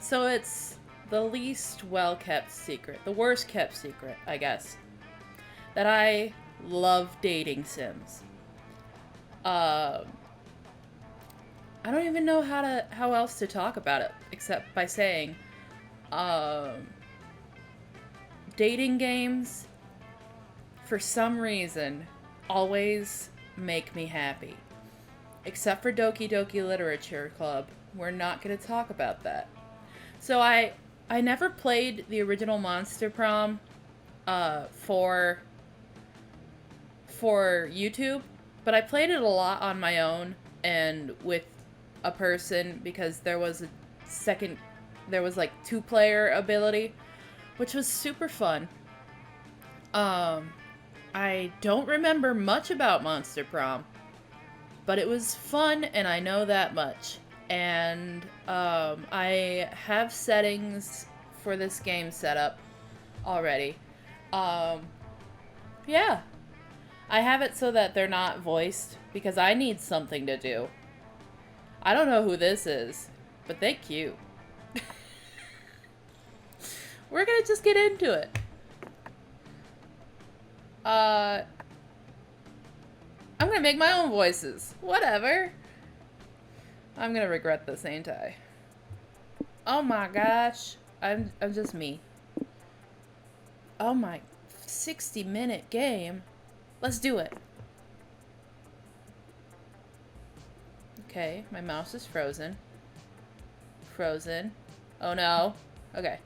So it's the least well-kept secret, the worst-kept secret, I guess, that I love dating sims. Um, I don't even know how else to talk about it except by saying, um, dating games, for some reason, always make me happy. Except for Doki Doki Literature Club, we're not going to talk about that. So I never played the original Monster Prom for YouTube, but I played it a lot on my own and with a person because there was like two-player ability, which was super fun. Um, I don't remember much about Monster Prom, but it was fun, and I know that much. And I have settings for this game set up already. Um, yeah, I have it so that they're not voiced because I need something to do. I don't know who this is, but they cute. We're gonna just get into it. I'm gonna make my own voices. Whatever. I'm gonna regret this, ain't I? Oh my gosh. I'm just me. Oh my 60-minute game. Let's do it. Okay, my mouse is frozen. Frozen. Oh no. Okay.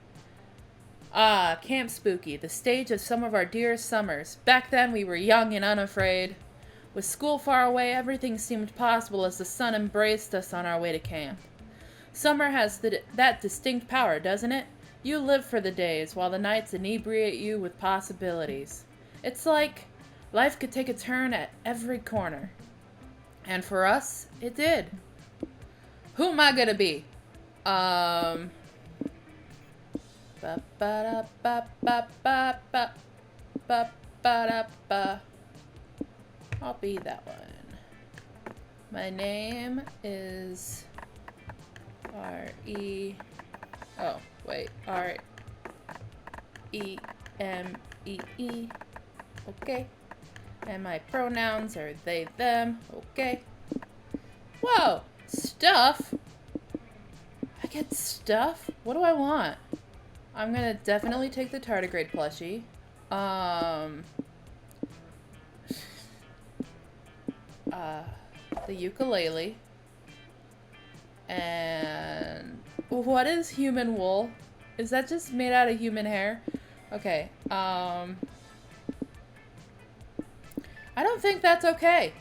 Ah, Camp Spooky, the stage of some of our dearest summers. Back then we were young and unafraid. With school far away, everything seemed possible as the sun embraced us on our way to camp. Summer has that distinct power, doesn't it? You live for the days, while the nights inebriate you with possibilities. It's like life could take a turn at every corner. And for us, it did. Who am I gonna be? Ba ba da ba ba ba ba ba ba da ba. I'll be that one. My name is R-E... Oh, wait. R-E-M-E-E. Okay. And my pronouns are they, them. Okay. Whoa! Stuff? I get stuff? What do I want? I'm gonna definitely take the tardigrade plushie. The ukulele. And what is human wool? Is that just made out of human hair? Okay. I don't think that's okay.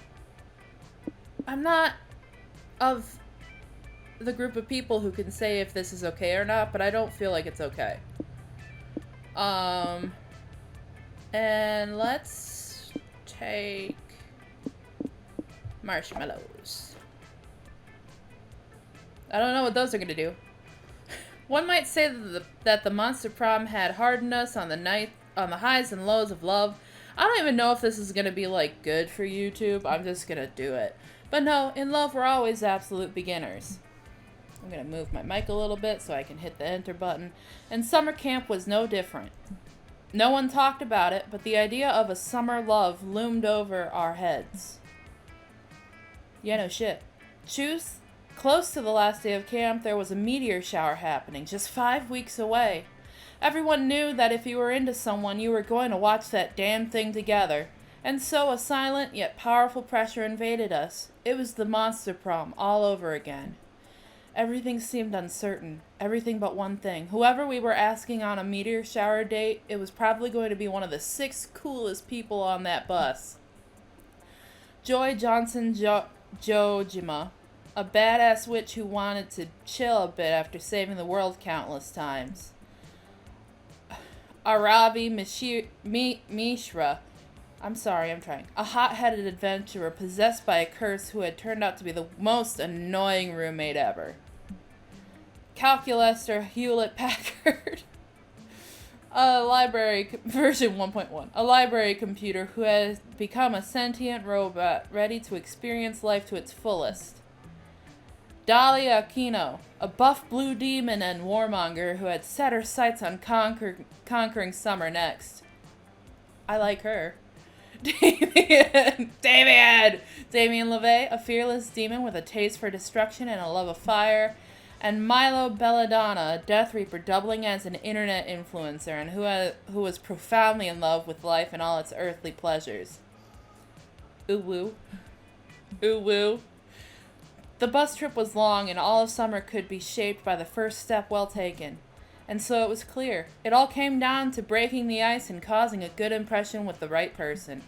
I'm not of the group of people who can say if this is okay or not, but I don't feel like it's okay. And let's take marshmallows. I don't know what those are gonna do. One might say that the Monster Prom had hardened us on the highs and lows of love. I don't even know if this is gonna be like good for YouTube. I'm just gonna do it. But no, in love we're always absolute beginners. I'm gonna move my mic a little bit so I can hit the enter button. And summer camp was no different. No one talked about it, but the idea of a summer love loomed over our heads. Yeah, no shit. Close to the last day of camp, there was a meteor shower happening, just 5 weeks away. Everyone knew that if you were into someone, you were going to watch that damn thing together. And so a silent yet powerful pressure invaded us. It was the Monster Prom all over again. Everything seemed uncertain. Everything but one thing. Whoever we were asking on a meteor shower date, it was probably going to be one of the 6 coolest people on that bus. Joy Johnson Jojima, a badass witch who wanted to chill a bit after saving the world countless times. Aravi Mishra, a hot-headed adventurer possessed by a curse who had turned out to be the most annoying roommate ever. Calculaster Hewlett-Packard, version 1.1, a library computer who has become a sentient robot ready to experience life to its fullest. Dahlia Aquino, a buff blue demon and warmonger who had set her sights on conquering summer next. I like her. Damien LeVay, a fearless demon with a taste for destruction and a love of fire. And Milo Belladonna, a Death Reaper doubling as an internet influencer and who was profoundly in love with life and all its earthly pleasures. Ooh woo. Ooh woo. The bus trip was long and all of summer could be shaped by the first step well taken. And so it was clear. It all came down to breaking the ice and causing a good impression with the right person.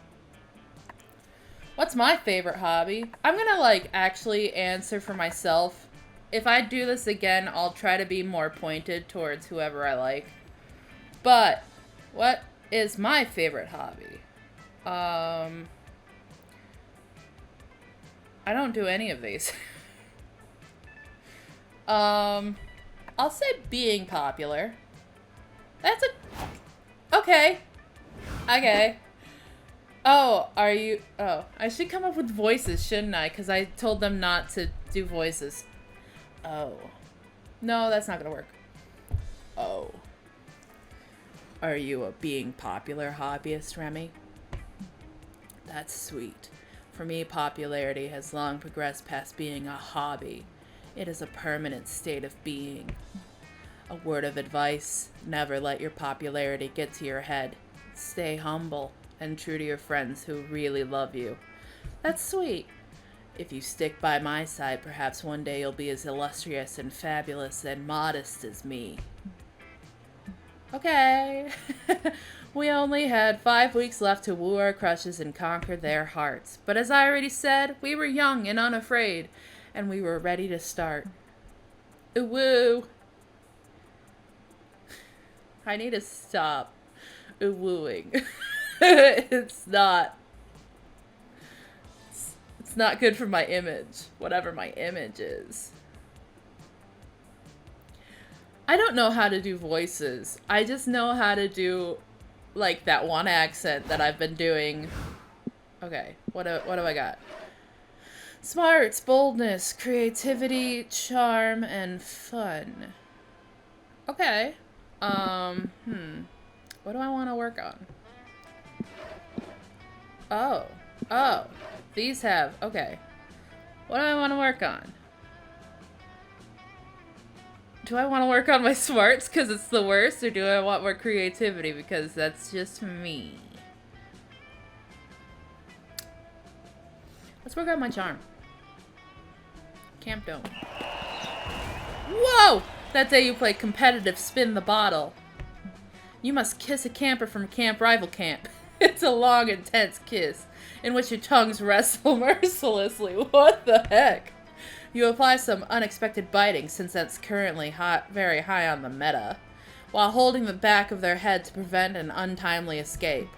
What's my favorite hobby? I'm gonna actually answer for myself. If I do this again, I'll try to be more pointed towards whoever I like. But what is my favorite hobby? I don't do any of these. I'll say being popular. That's okay. Okay. Oh, are you... Oh, I should come up with voices, shouldn't I? Because I told them not to do voices. Oh. No, that's not gonna work. Oh. Are you a being popular hobbyist, Remy? That's sweet. For me, popularity has long progressed past being a hobby. It is a permanent state of being. A word of advice, never let your popularity get to your head. Stay humble and true to your friends who really love you. That's sweet. If you stick by my side, perhaps one day you'll be as illustrious and fabulous and modest as me. Okay. We only had 5 weeks left to woo our crushes and conquer their hearts. But as I already said, we were young and unafraid, and we were ready to start. Ooh woo. I need to stop ooh wooing. It's not good for my image, whatever my image is. I don't know how to do voices. I just know how to do that one accent that I've been doing. Okay, what do I got? Smarts, boldness, creativity, charm, and fun. Okay. What do I want to work on? Oh. These have... Okay. What do I want to work on? Do I want to work on my smarts because it's the worst? Or do I want more creativity because that's just me? Let's work on my charm. Camp Dome. Whoa! That day you play competitive spin the bottle. You must kiss a camper from Camp Rival Camp. It's a long, intense kiss, in which your tongues wrestle mercilessly. What the heck? You apply some unexpected biting, since that's currently very high on the meta, while holding the back of their head to prevent an untimely escape.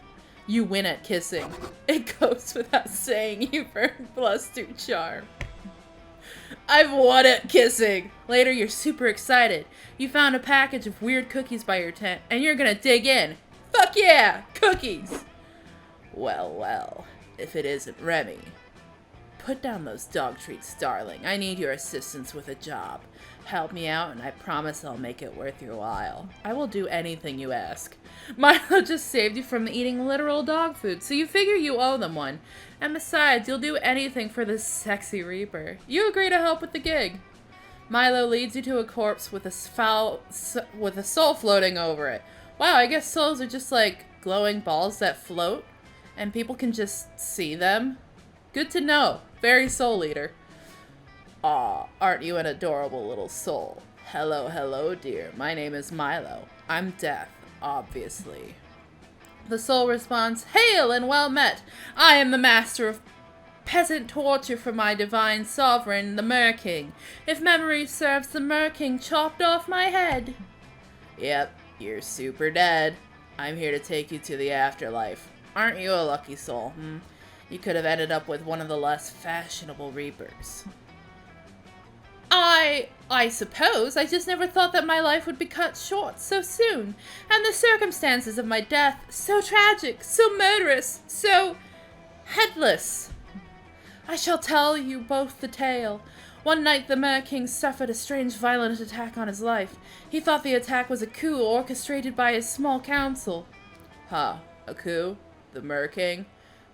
You win at kissing. It goes without saying you've earned +2 charm. I've won at kissing! Later, you're super excited. You found a package of weird cookies by your tent, and you're gonna dig in. Fuck yeah! Cookies! Well, if it isn't Remy. Put down those dog treats, darling. I need your assistance with a job. Help me out, and I promise I'll make it worth your while. I will do anything you ask. Milo just saved you from eating literal dog food, so you figure you owe them one. And besides, you'll do anything for this sexy Reaper. You agree to help with the gig. Milo leads you to a corpse with a soul floating over it. Wow, I guess souls are just like glowing balls that float, and people can just see them. Good to know. Very soul eater. Aw, aren't you an adorable little soul? Hello, dear. My name is Milo. I'm Death, obviously. The soul responds, Hail and well met! I am the master of peasant torture for my divine sovereign, the Mer-King. If memory serves, the Mer-King chopped off my head. Yep, you're super dead. I'm here to take you to the afterlife. Aren't you a lucky soul, You could have ended up with one of the less fashionable Reapers. I suppose. I just never thought that my life would be cut short so soon. And the circumstances of my death, so tragic, so murderous, so headless. I shall tell you both the tale. One night, the Mer King suffered a strange violent attack on his life. He thought the attack was a coup orchestrated by his small council. Huh, a coup? The Mer King?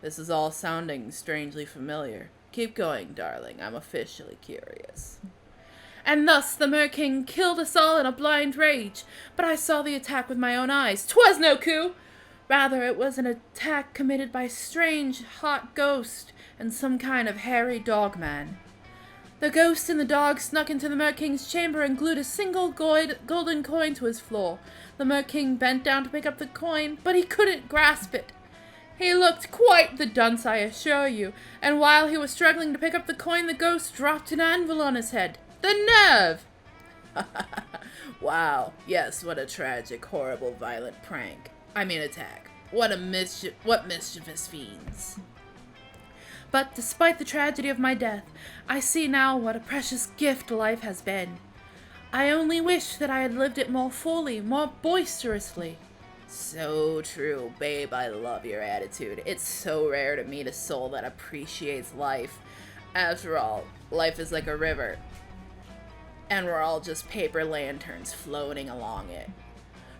This is all sounding strangely familiar. Keep going, darling. I'm officially curious. And thus the Mer King killed us all in a blind rage. But I saw the attack with my own eyes. 'Twas no coup! Rather, it was an attack committed by a strange, hot ghost and some kind of hairy dogman. The ghost and the dog snuck into the Mer King's chamber and glued a single golden coin to his floor. The Mer King bent down to pick up the coin, but he couldn't grasp it. He looked quite the dunce, I assure you, and while he was struggling to pick up the coin, the ghost dropped an anvil on his head. The nerve! Wow, yes, what a tragic, horrible, violent prank. I mean attack. What mischievous fiends. But despite the tragedy of my death, I see now what a precious gift life has been. I only wish that I had lived it more fully, more boisterously. So true, babe, I love your attitude. It's so rare to meet a soul that appreciates life. After all, life is like a river, and we're all just paper lanterns floating along it.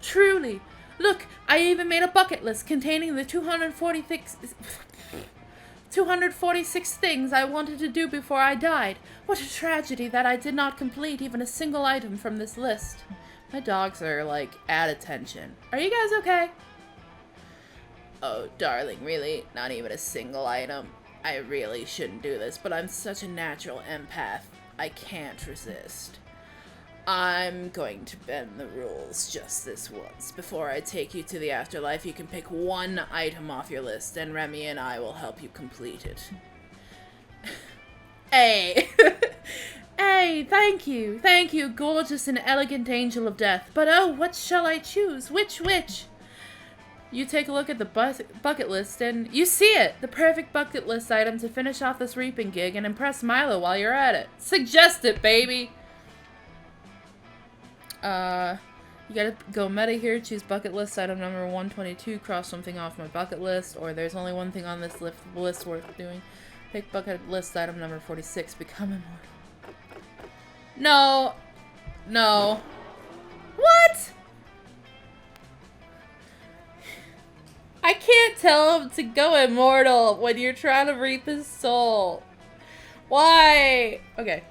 Truly! Look, I even made a bucket list containing the 246 things I wanted to do before I died. What a tragedy that I did not complete even a single item from this list. My dogs are, like, at attention. Are you guys okay? Oh, darling, really? Not even a single item? I really shouldn't do this, but I'm such a natural empath. I can't resist. I'm going to bend the rules just this once. Before I take you to the afterlife, you can pick one item off your list, and Remy and I will help you complete it. Hey! Hey, thank you, gorgeous and elegant angel of death. But oh, what shall I choose? Which? You take a look at the bucket list, and you see it! The perfect bucket list item to finish off this reaping gig and impress Milo while you're at it. Suggest it, baby! You gotta go meta here, choose bucket list item number 122, cross something off my bucket list, or there's only one thing on this list worth doing. Pick bucket list item number 46, become immortal. No. What? I can't tell him to go immortal when you're trying to reap his soul. Why? Okay,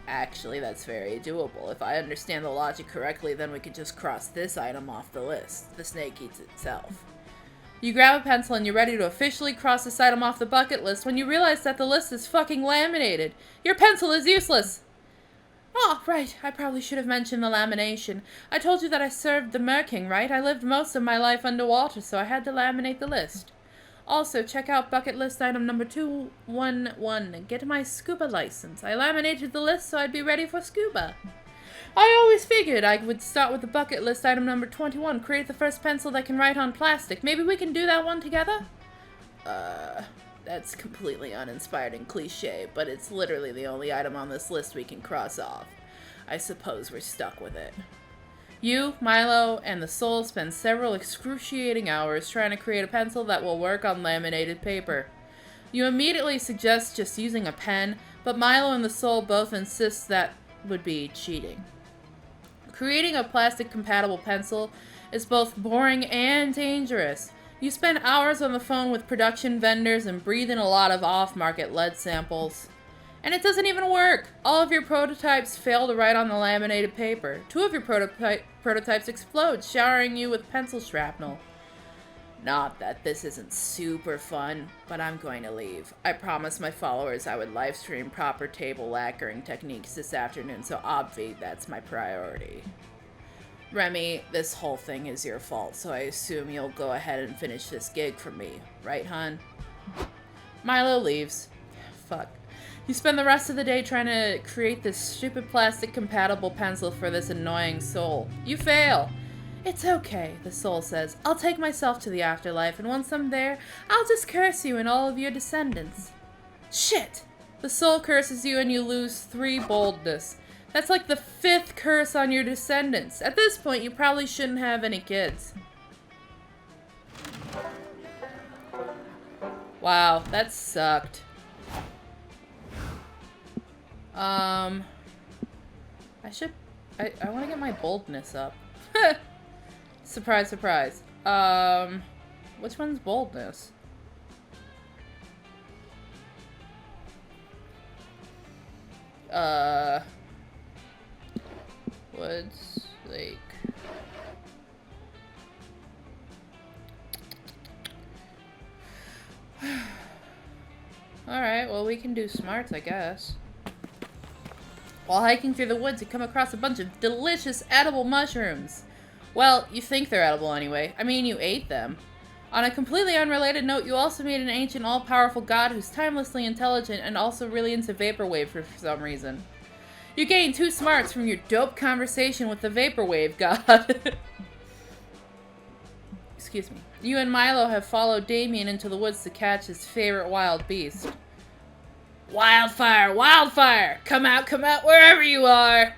Actually, that's very doable. If I understand the logic correctly, then we could just cross this item off the list. The snake eats itself. You grab a pencil and you're ready to officially cross this item off the bucket list when you realize that the list is fucking laminated. Your pencil is useless. Oh, right. I probably should have mentioned the lamination. I told you that I served the Mer King, right? I lived most of my life underwater, so I had to laminate the list. Also, check out bucket list item number 211. Get my scuba license. I laminated the list so I'd be ready for scuba. I always figured I would start with the bucket list item number 21. Create the first pencil that can write on plastic. Maybe we can do that one together? That's completely uninspired and cliche, but it's literally the only item on this list we can cross off. I suppose we're stuck with it. You, Milo, and the Soul spend several excruciating hours trying to create a pencil that will work on laminated paper. You immediately suggest just using a pen, but Milo and the Soul both insist that would be cheating. Creating a plastic-compatible pencil is both boring and dangerous. You spend hours on the phone with production vendors and breathe in a lot of off-market lead samples. And it doesn't even work! All of your prototypes fail to write on the laminated paper. 2 of your prototypes explode, showering you with pencil shrapnel. Not that this isn't super fun, but I'm going to leave. I promised my followers I would livestream proper table lacquering techniques this afternoon, so obvi that's my priority. Remy, this whole thing is your fault, so I assume you'll go ahead and finish this gig for me, right, hon? Milo leaves. Fuck. You spend the rest of the day trying to create this stupid plastic-compatible pencil for this annoying soul. You fail. It's okay, the soul says. I'll take myself to the afterlife, and once I'm there, I'll just curse you and all of your descendants. Shit! The soul curses you and you lose 3 boldness. That's like the 5th curse on your descendants. At this point, you probably shouldn't have any kids. Wow, that sucked. I want to get my boldness up. Surprise, surprise. Which one's boldness? Woods, Lake. Alright, well we can do smarts, I guess. While hiking through the woods, you come across a bunch of delicious edible mushrooms. Well, you think they're edible anyway. I mean, you ate them. On a completely unrelated note, you also meet an ancient, all-powerful god who's timelessly intelligent and also really into vaporwave for some reason. You gain 2 smarts from your dope conversation with the vaporwave god. Excuse me. You and Milo have followed Damien into the woods to catch his favorite wild beast. Wildfire! Wildfire! Come out, wherever you are!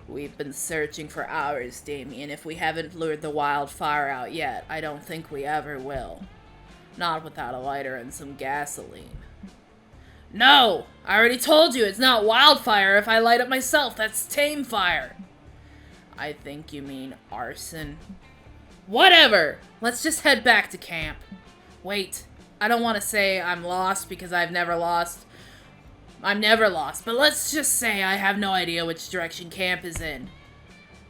We've been searching for hours, Damien. If we haven't lured the wildfire out yet, I don't think we ever will. Not without a lighter and some gasoline. No! I already told you it's not wildfire if I light it myself. That's tame fire. I think you mean arson. Whatever! Let's just head back to camp. Wait, I don't want to say I'm lost because I'm never lost, but let's just say I have no idea which direction camp is in.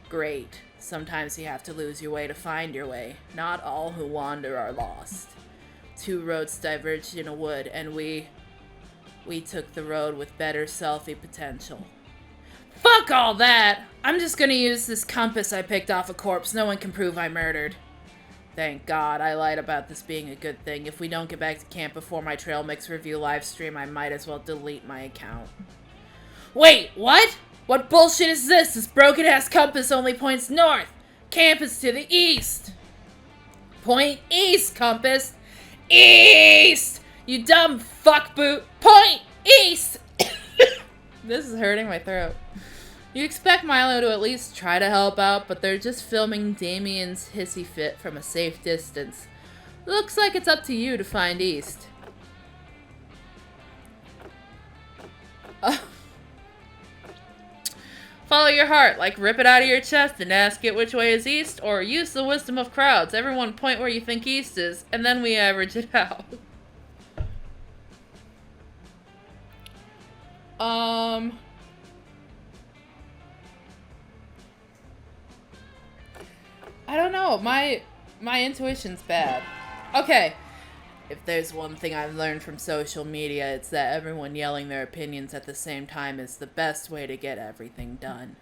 Great. Sometimes you have to lose your way to find your way. Not all who wander are lost. 2 roads diverged in a wood, and we took the road with better selfie potential. Fuck all that! I'm just gonna use this compass I picked off a corpse. No one can prove I murdered. Thank God, I lied about this being a good thing. If we don't get back to camp before my trail mix review live stream, I might as well delete my account. Wait, what? What bullshit is this? This broken-ass compass only points north. Camp is to the east. Point east, compass. East! You dumb fuckboot. Point east! This is hurting my throat. You expect Milo to at least try to help out, but they're just filming Damien's hissy fit from a safe distance. Looks like it's up to you to find east. Follow your heart, like rip it out of your chest and ask it which way is east, or use the wisdom of crowds. Everyone point where you think east is, and then we average it out. I don't know. My intuition's bad. Okay. If there's one thing I've learned from social media, it's that everyone yelling their opinions at the same time is the best way to get everything done.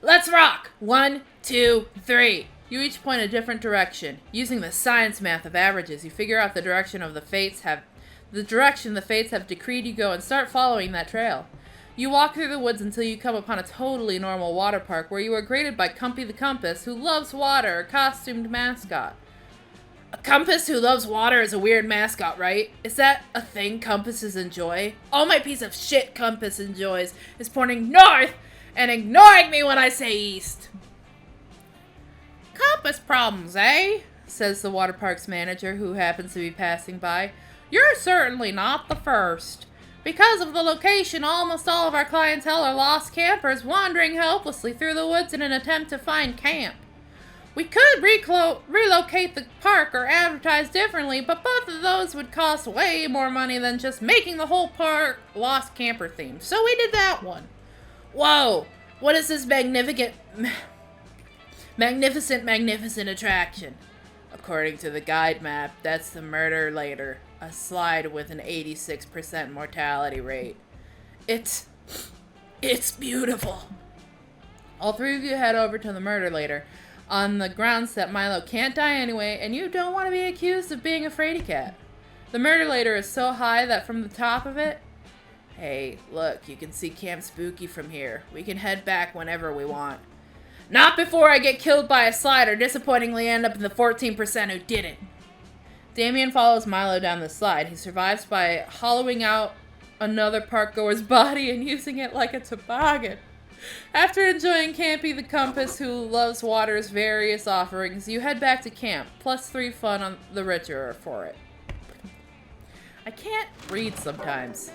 Let's rock! 1, 2, 3. You each point a different direction. Using the science math of averages, you figure out the direction the fates have decreed you go and start following that trail. You walk through the woods until you come upon a totally normal water park where you are greeted by Cumpy the Compass, who loves water, a costumed mascot. A compass who loves water is a weird mascot, right? Is that a thing compasses enjoy? All my piece of shit compass enjoys is pointing north and ignoring me when I say east. Compass problems, eh? Says the water park's manager, who happens to be passing by. You're certainly not the first. Because of the location, almost all of our clientele are lost campers wandering helplessly through the woods in an attempt to find camp. We could relocate the park or advertise differently, but both of those would cost way more money than just making the whole park lost camper themed. So we did that one. Whoa! What is this magnificent attraction? According to the guide map, that's the Murder Later, a slide with an 86% mortality rate. It's beautiful. All 3 of you head over to the Murder Later, on the grounds that Milo can't die anyway, and you don't want to be accused of being a fraidy cat. The Murder Later is so high that from the top of it... Hey, look, you can see Camp Spooky from here. We can head back whenever we want. Not before I get killed by a slide or disappointingly end up in the 14% who didn't. Damien follows Milo down the slide. He survives by hollowing out another park-goer's body and using it like a toboggan. After enjoying Campy the Compass, who loves water's various offerings, you head back to camp, +3 fun on the richer for it. I can't read sometimes.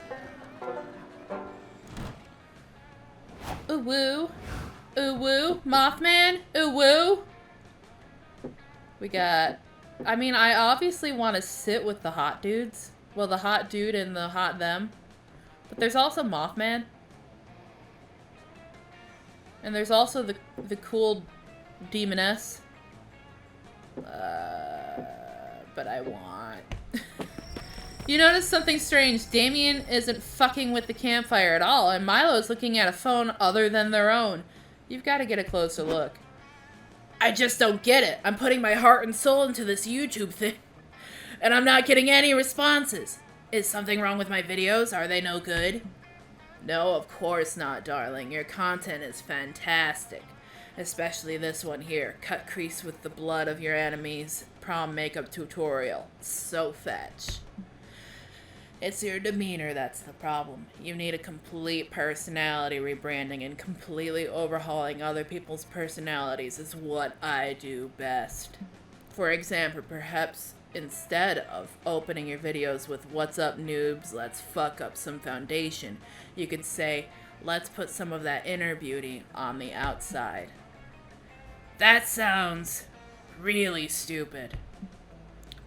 Ooh woo. Ooh woo. Mothman. Ooh woo. We got... I mean, I obviously want to sit with the hot dudes. Well, the hot dude and the hot them. But there's also Mothman. And there's also the cool demoness. But I want... You notice something strange. Damien isn't fucking with the campfire at all, and Milo's looking at a phone other than their own. You've got to get a closer look. I just don't get it. I'm putting my heart and soul into this YouTube thing, and I'm not getting any responses. Is something wrong with my videos? Are they no good? No, of course not, darling. Your content is fantastic. Especially this one here. Cut crease with the blood of your enemies. Prom makeup tutorial. So fetch. It's your demeanor that's the problem. You need a complete personality rebranding, and completely overhauling other people's personalities is what I do best. For example, perhaps instead of opening your videos with "What's up, noobs? Let's fuck up some foundation," you could say, "Let's put some of that inner beauty on the outside." That sounds really stupid.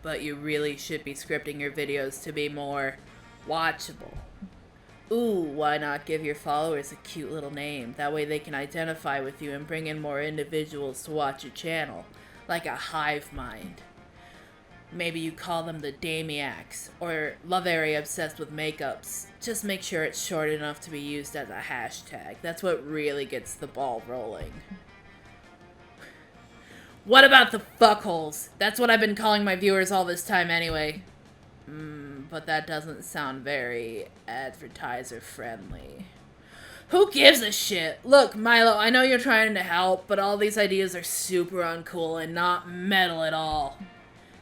But you really should be scripting your videos to be more watchable. Ooh, why not give your followers a cute little name? That way they can identify with you and bring in more individuals to watch your channel. Like a hive mind. Maybe you call them the Damiacs, or Love Area Obsessed with Makeups. Just make sure it's short enough to be used as a hashtag. That's what really gets the ball rolling. What about the fuckholes? That's what I've been calling my viewers all this time anyway. But that doesn't sound very advertiser-friendly. Who gives a shit? Look, Milo, I know you're trying to help, but all these ideas are super uncool and not metal at all.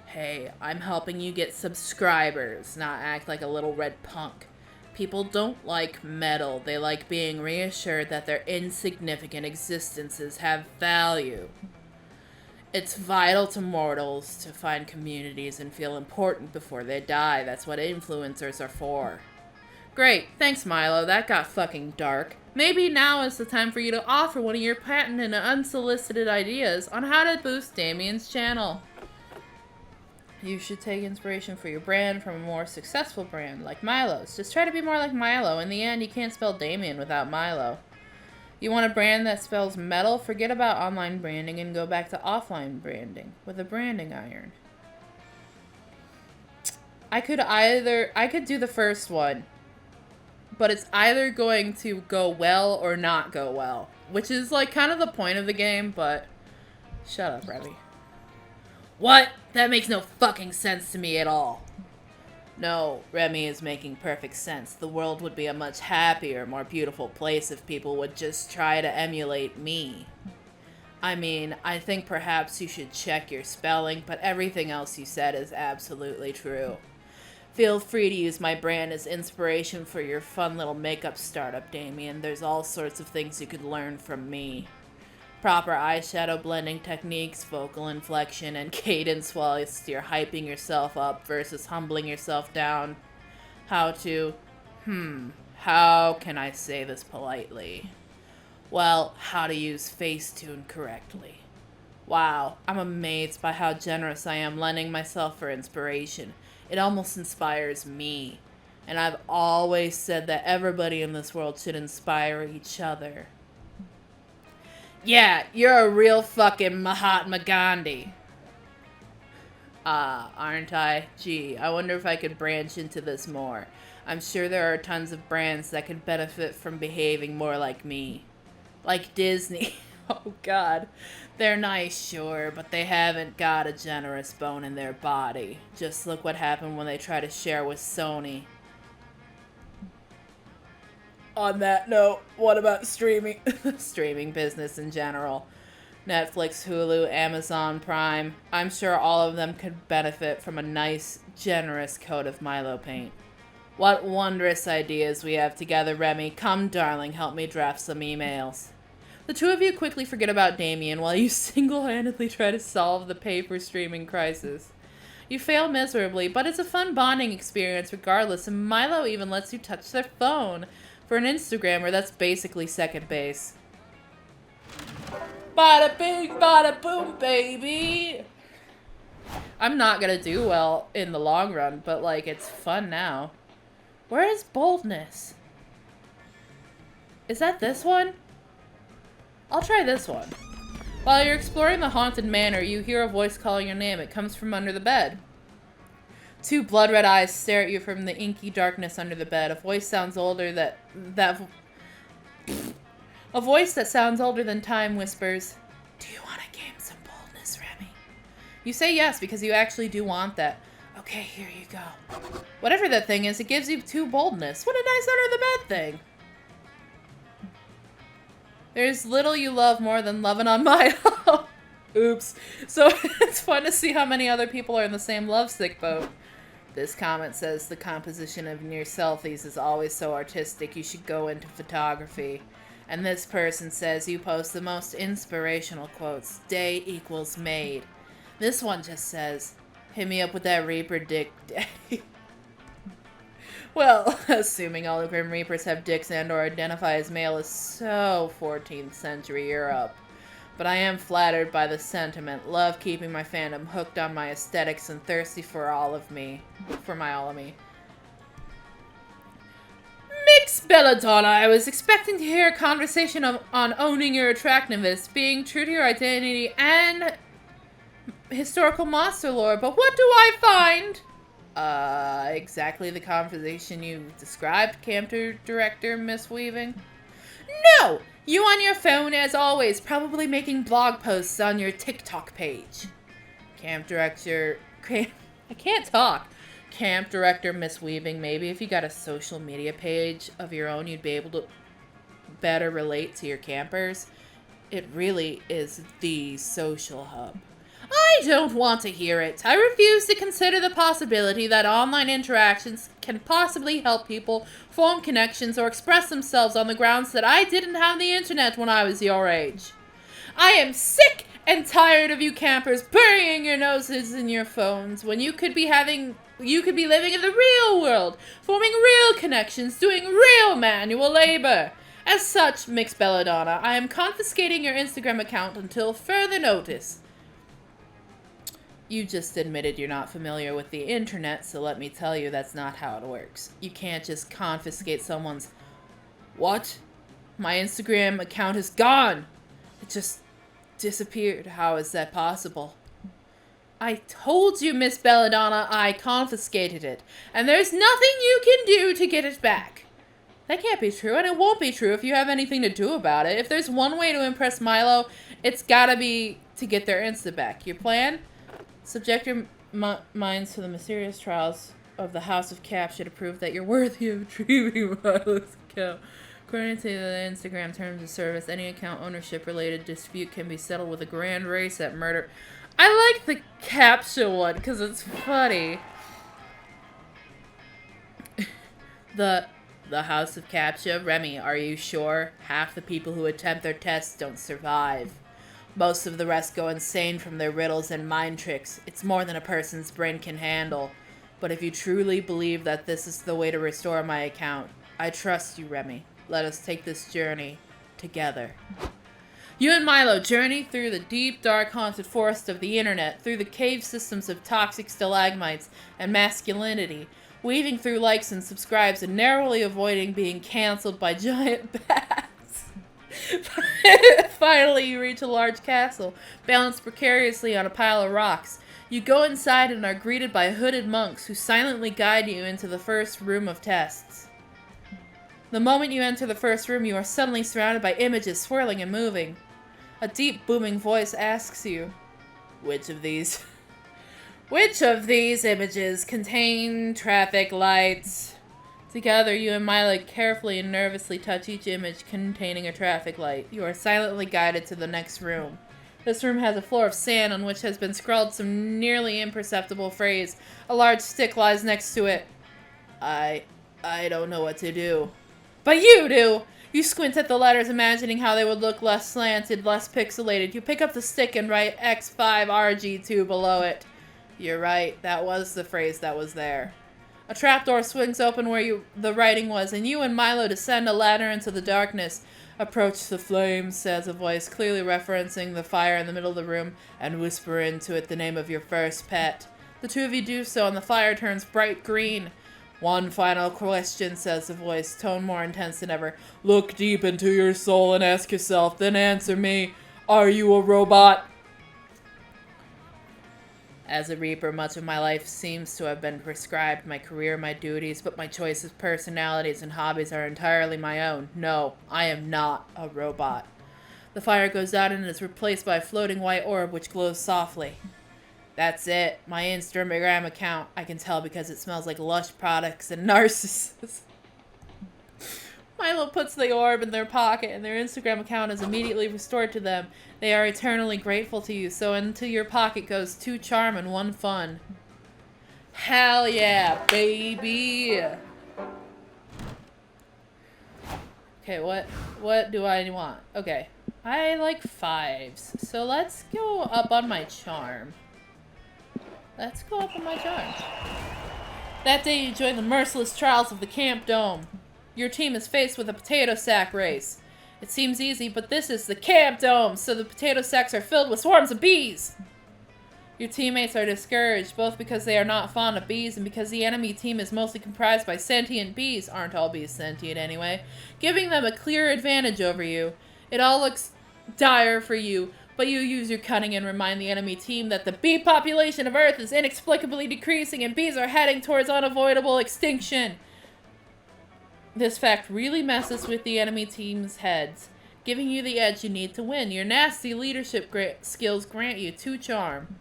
Hey, I'm helping you get subscribers, not act like a little red punk. People don't like metal. They like being reassured that their insignificant existences have value. It's vital to mortals to find communities and feel important before they die. That's what influencers are for. Great, thanks Milo, that got fucking dark. Maybe now is the time for you to offer one of your patented and unsolicited ideas on how to boost Damien's channel. You should take inspiration for your brand from a more successful brand, like Milo's. Just try to be more like Milo. In the end, you can't spell Damien without Milo. You want a brand that spells metal? Forget about online branding and go back to offline branding with a branding iron. I could do the first one, but it's either going to go well or not go well, which is like kind of the point of the game, but shut up, Remy. What? That makes no fucking sense to me at all. No, Remy is making perfect sense. The world would be a much happier, more beautiful place if people would just try to emulate me. I mean, I think perhaps you should check your spelling, but everything else you said is absolutely true. Feel free to use my brand as inspiration for your fun little makeup startup, Damien. There's all sorts of things you could learn from me. Proper eyeshadow blending techniques, vocal inflection, and cadence whilst you're hyping yourself up versus humbling yourself down. How can I say this politely? Well, how to use Facetune correctly. Wow, I'm amazed by how generous I am lending myself for inspiration. It almost inspires me. And I've always said that everybody in this world should inspire each other. Yeah, you're a real fucking Mahatma Gandhi. Aren't I? Gee, I wonder if I could branch into this more. I'm sure there are tons of brands that could benefit from behaving more like me. Like Disney. Oh god. They're nice, sure, but they haven't got a generous bone in their body. Just look what happened when they tried to share with Sony. On that note, what about streaming? Streaming business in general. Netflix, Hulu, Amazon Prime. I'm sure all of them could benefit from a nice, generous coat of Milo paint. What wondrous ideas we have together, Remy. Come, darling, help me draft some emails. The two of you quickly forget about Damien while you single-handedly try to solve the pay-per-streaming crisis. You fail miserably, but it's a fun bonding experience regardless, and Milo even lets you touch their phone. For an Instagrammer, that's basically second base. Bada bing, bada boom, baby! I'm not gonna do well in the long run, but, like, it's fun now. Where is boldness? Is that this one? I'll try this one. While you're exploring the haunted manor, you hear a voice calling your name. It comes from under the bed. Two blood-red eyes stare at you from the inky darkness under the bed. A voice sounds older A voice that sounds older than time whispers, "Do you want to gain some boldness, Remy?" You say yes because you actually do want that. Okay, here you go. Whatever that thing is, it gives you 2 boldness. What a nice under the bed thing. There's little you love more than loving on Milo. Oops. So it's fun to see how many other people are in the same lovesick boat. This comment says the composition of your selfies is always so artistic, you should go into photography. And this person says you post the most inspirational quotes. Day equals made. This one just says, hit me up with that Reaper dick day. Well, assuming all the Grim Reapers have dicks and or identify as male is so 14th century Europe. But I am flattered by the sentiment. Love keeping my fandom hooked on my aesthetics and thirsty for all of me. For my all of me. Mix Belladonna, I was expecting to hear a conversation on owning your attractiveness, being true to your identity, and historical monster lore, but what do I find? Exactly the conversation you described, camp director Miss Weaving? No! You on your phone, as always, probably making blog posts on your TikTok page. Camp director... I can't talk. Camp director Miss Weaving, maybe if you got a social media page of your own, you'd be able to better relate to your campers. It really is the social hub. I don't want to hear it. I refuse to consider the possibility that online interactions can possibly help people form connections or express themselves on the grounds that I didn't have the internet when I was your age. I am sick and tired of you campers burying your noses in your phones when you could be living in the real world, forming real connections, doing real manual labor. As such, Mix Belladonna, I am confiscating your Instagram account until further notice. You just admitted you're not familiar with the internet, so let me tell you that's not how it works. You can't just confiscate someone's... What? My Instagram account is gone! It just disappeared. How is that possible? I told you, Miss Belladonna, I confiscated it, and there's nothing you can do to get it back. That can't be true, and it won't be true if you have anything to do about it. If there's one way to impress Milo, it's gotta be to get their Insta back. Your plan? Subject your minds to the mysterious trials of the House of Capture to prove that you're worthy of retrieving Milo's account. According to the Instagram terms of service, any account ownership-related dispute can be settled with a grand race at murder. I like the captcha one because it's funny. The House of Captcha. Remy, are you sure? Half the people who attempt their tests don't survive. Most of the rest go insane from their riddles and mind tricks. It's more than a person's brain can handle. But if you truly believe that this is the way to restore my account, I trust you, Remy. Let us take this journey together. You and Milo journey through the deep, dark, haunted forest of the internet, through the cave systems of toxic stalagmites and masculinity, weaving through likes and subscribes and narrowly avoiding being canceled by giant bats. Finally, you reach a large castle, balanced precariously on a pile of rocks. You go inside and are greeted by hooded monks who silently guide you into the first room of tests. The moment you enter the first room, you are suddenly surrounded by images swirling and moving. A deep, booming voice asks you, which of these images contain traffic lights? Together, you and Milo carefully and nervously touch each image containing a traffic light. You are silently guided to the next room. This room has a floor of sand on which has been scrawled some nearly imperceptible phrase. A large stick lies next to it. I don't know what to do. But you do! You squint at the letters, imagining how they would look less slanted, less pixelated. You pick up the stick and write X5RG2 below it. You're right, that was the phrase that was there. A trapdoor swings open where the writing was, and you and Milo descend a ladder into the darkness. Approach the flames, says a voice, clearly referencing the fire in the middle of the room, and whisper into it the name of your first pet. The two of you do so, and the fire turns bright green. One final question, says the voice, tone more intense than ever. Look deep into your soul and ask yourself, then answer me. Are you a robot? As a Reaper, much of my life seems to have been prescribed, my career, my duties, but my choices, personalities, and hobbies are entirely my own. No, I am not a robot. The fire goes out and is replaced by a floating white orb which glows softly. That's it, my Instagram account. I can tell because it smells like Lush products and narcissus. Milo puts the orb in their pocket and their Instagram account is immediately restored to them. They are eternally grateful to you, so into your pocket goes 2 charm and 1 fun. Hell yeah, baby! Okay, what do I want? Okay, I like 5s, so let's go up on my charm. Let's go up on my charm. That day you join the merciless trials of the Camp Dome. Your team is faced with a potato sack race. It seems easy, but this is the Camp Dome, so the potato sacks are filled with swarms of bees. Your teammates are discouraged, both because they are not fond of bees and because the enemy team is mostly comprised by sentient bees. Aren't all bees sentient anyway? Giving them a clear advantage over you. It all looks dire for you, but you use your cunning and remind the enemy team that the bee population of Earth is inexplicably decreasing and bees are heading towards unavoidable extinction. This fact really messes with the enemy team's heads, giving you the edge you need to win. Your nasty leadership skills grant you 2 charm.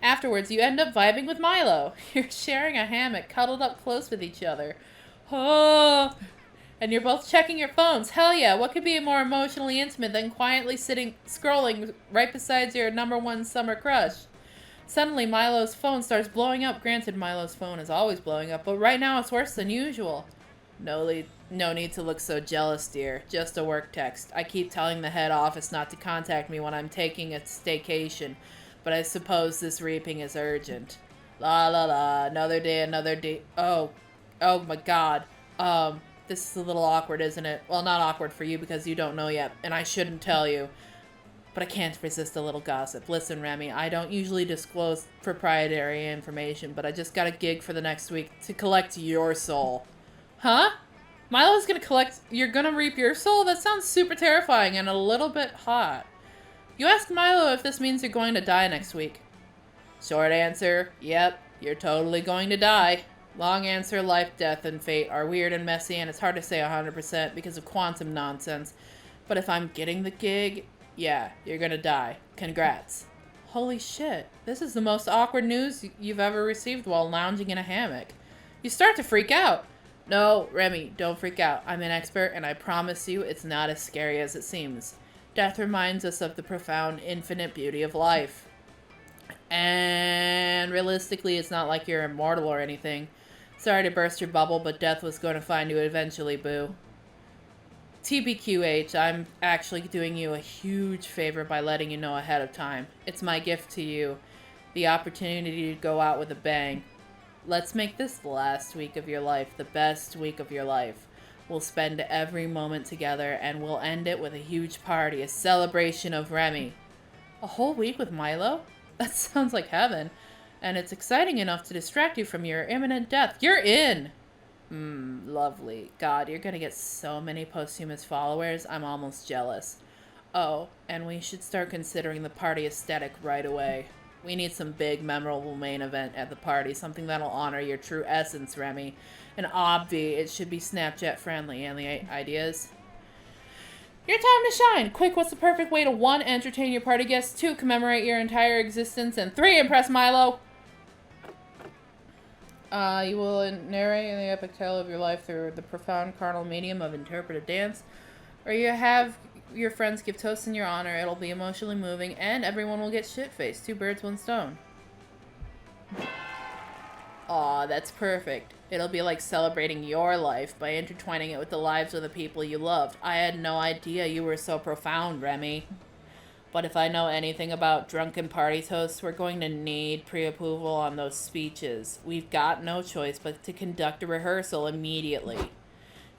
Afterwards, you end up vibing with Milo. You're sharing a hammock, cuddled up close with each other. Oh, and you're both checking your phones. Hell yeah, what could be more emotionally intimate than quietly scrolling right beside your #1 summer crush? Suddenly, Milo's phone starts blowing up. Granted, Milo's phone is always blowing up, but right now it's worse than usual. No need to look so jealous, dear. Just a work text. I keep telling the head office not to contact me when I'm taking a staycation, but I suppose this reaping is urgent. La la la, another day. Oh my god. This is a little awkward, isn't it? Well, not awkward for you because you don't know yet, and I shouldn't tell you. But I can't resist a little gossip. Listen, Remy, I don't usually disclose proprietary information, but I just got a gig for the next week to collect your soul. Huh? Milo's gonna collect... You're gonna reap your soul? That sounds super terrifying and a little bit hot. You ask Milo if this means you're going to die next week. Short answer, yep, you're totally going to die. Long answer, life, death, and fate are weird and messy, and it's hard to say 100% because of quantum nonsense. But if I'm getting the gig... Yeah, you're gonna die. Congrats. Holy shit. This is the most awkward news you've ever received while lounging in a hammock. You start to freak out. No, Remy, don't freak out. I'm an expert, and I promise you it's not as scary as it seems. Death reminds us of the profound, infinite beauty of life. And realistically, it's not like you're immortal or anything. Sorry to burst your bubble, but death was going to find you eventually, boo. TBQH, I'm actually doing you a huge favor by letting you know ahead of time. It's my gift to you. The opportunity to go out with a bang. Let's make this the last week of your life, the best week of your life. We'll spend every moment together, and we'll end it with a huge party, a celebration of Remy. A whole week with Milo? That sounds like heaven. And it's exciting enough to distract you from your imminent death. You're in! Lovely. God, you're gonna get so many posthumous followers, I'm almost jealous. Oh, and we should start considering the party aesthetic right away. We need some big, memorable main event at the party, something that'll honor your true essence, Remy. And it should be Snapchat friendly. And the ideas? Your time to shine! Quick, what's the perfect way to 1. Entertain your party guests, 2. Commemorate your entire existence, and 3. Impress Milo! You will narrate the epic tale of your life through the profound carnal medium of interpretive dance, or you have your friends give toasts in your honor. It'll be emotionally moving, and everyone will get shit-faced. 2 birds, 1 stone. Aw, that's perfect. It'll be like celebrating your life by intertwining it with the lives of the people you loved. I had no idea you were so profound, Remy. But if I know anything about drunken party toasts, we're going to need pre-approval on those speeches. We've got no choice but to conduct a rehearsal immediately.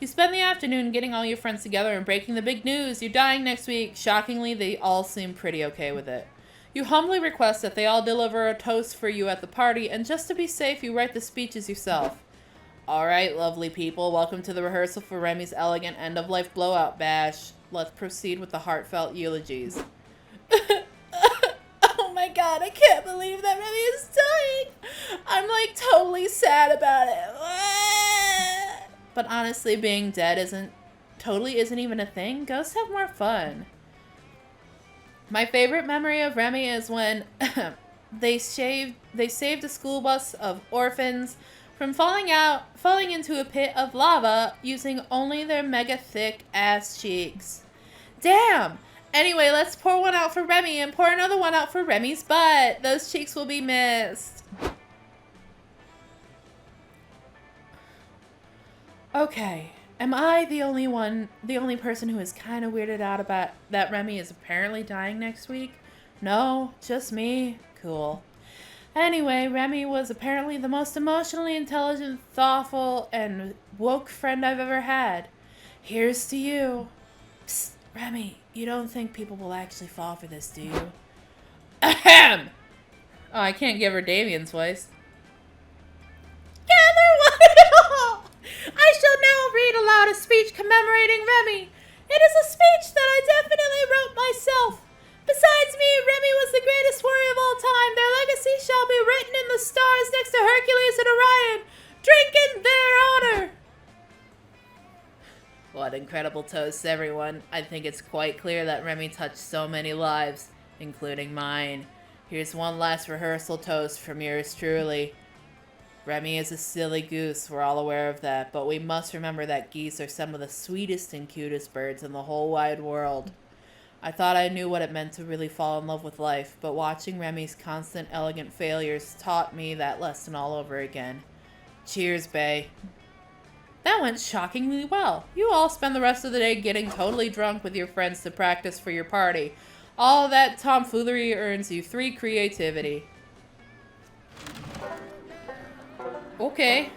You spend the afternoon getting all your friends together and breaking the big news. You're dying next week. Shockingly, they all seem pretty okay with it. You humbly request that they all deliver a toast for you at the party, and just to be safe, you write the speeches yourself. Alright, lovely people, welcome to the rehearsal for Remy's elegant end-of-life blowout bash. Let's proceed with the heartfelt eulogies. Oh my god, I can't believe that Remy is dying. I'm like totally sad about it. But honestly, being dead isn't even a thing. Ghosts have more fun. My favorite memory of Remy is when they saved a school bus of orphans from falling into a pit of lava using only their mega thick ass cheeks. Damn! Anyway, let's pour one out for Remy and pour another one out for Remy's butt. Those cheeks will be missed. Okay, am I the only person who is kind of weirded out about that Remy is apparently dying next week? No, just me? Cool. Anyway, Remy was apparently the most emotionally intelligent, thoughtful, and woke friend I've ever had. Here's to you. Psst, Remy, you don't think people will actually fall for this, do you? Ahem! Oh, I can't give her Damien's voice. Gather one and all! I shall now read aloud a speech commemorating Remy. It is a speech that I definitely wrote myself. Besides me, Remy was the greatest warrior of all time. Their legacy shall be written in the stars next to Hercules and Orion. Drink in their honor! What incredible toasts, everyone. I think it's quite clear that Remy touched so many lives, including mine. Here's one last rehearsal toast from yours truly. Remy is a silly goose, we're all aware of that, but we must remember that geese are some of the sweetest and cutest birds in the whole wide world. I thought I knew what it meant to really fall in love with life, but watching Remy's constant elegant failures taught me that lesson all over again. Cheers, bae. That went shockingly well. You all spend the rest of the day getting totally drunk with your friends to practice for your party. All that tomfoolery earns you 3 creativity. Okay.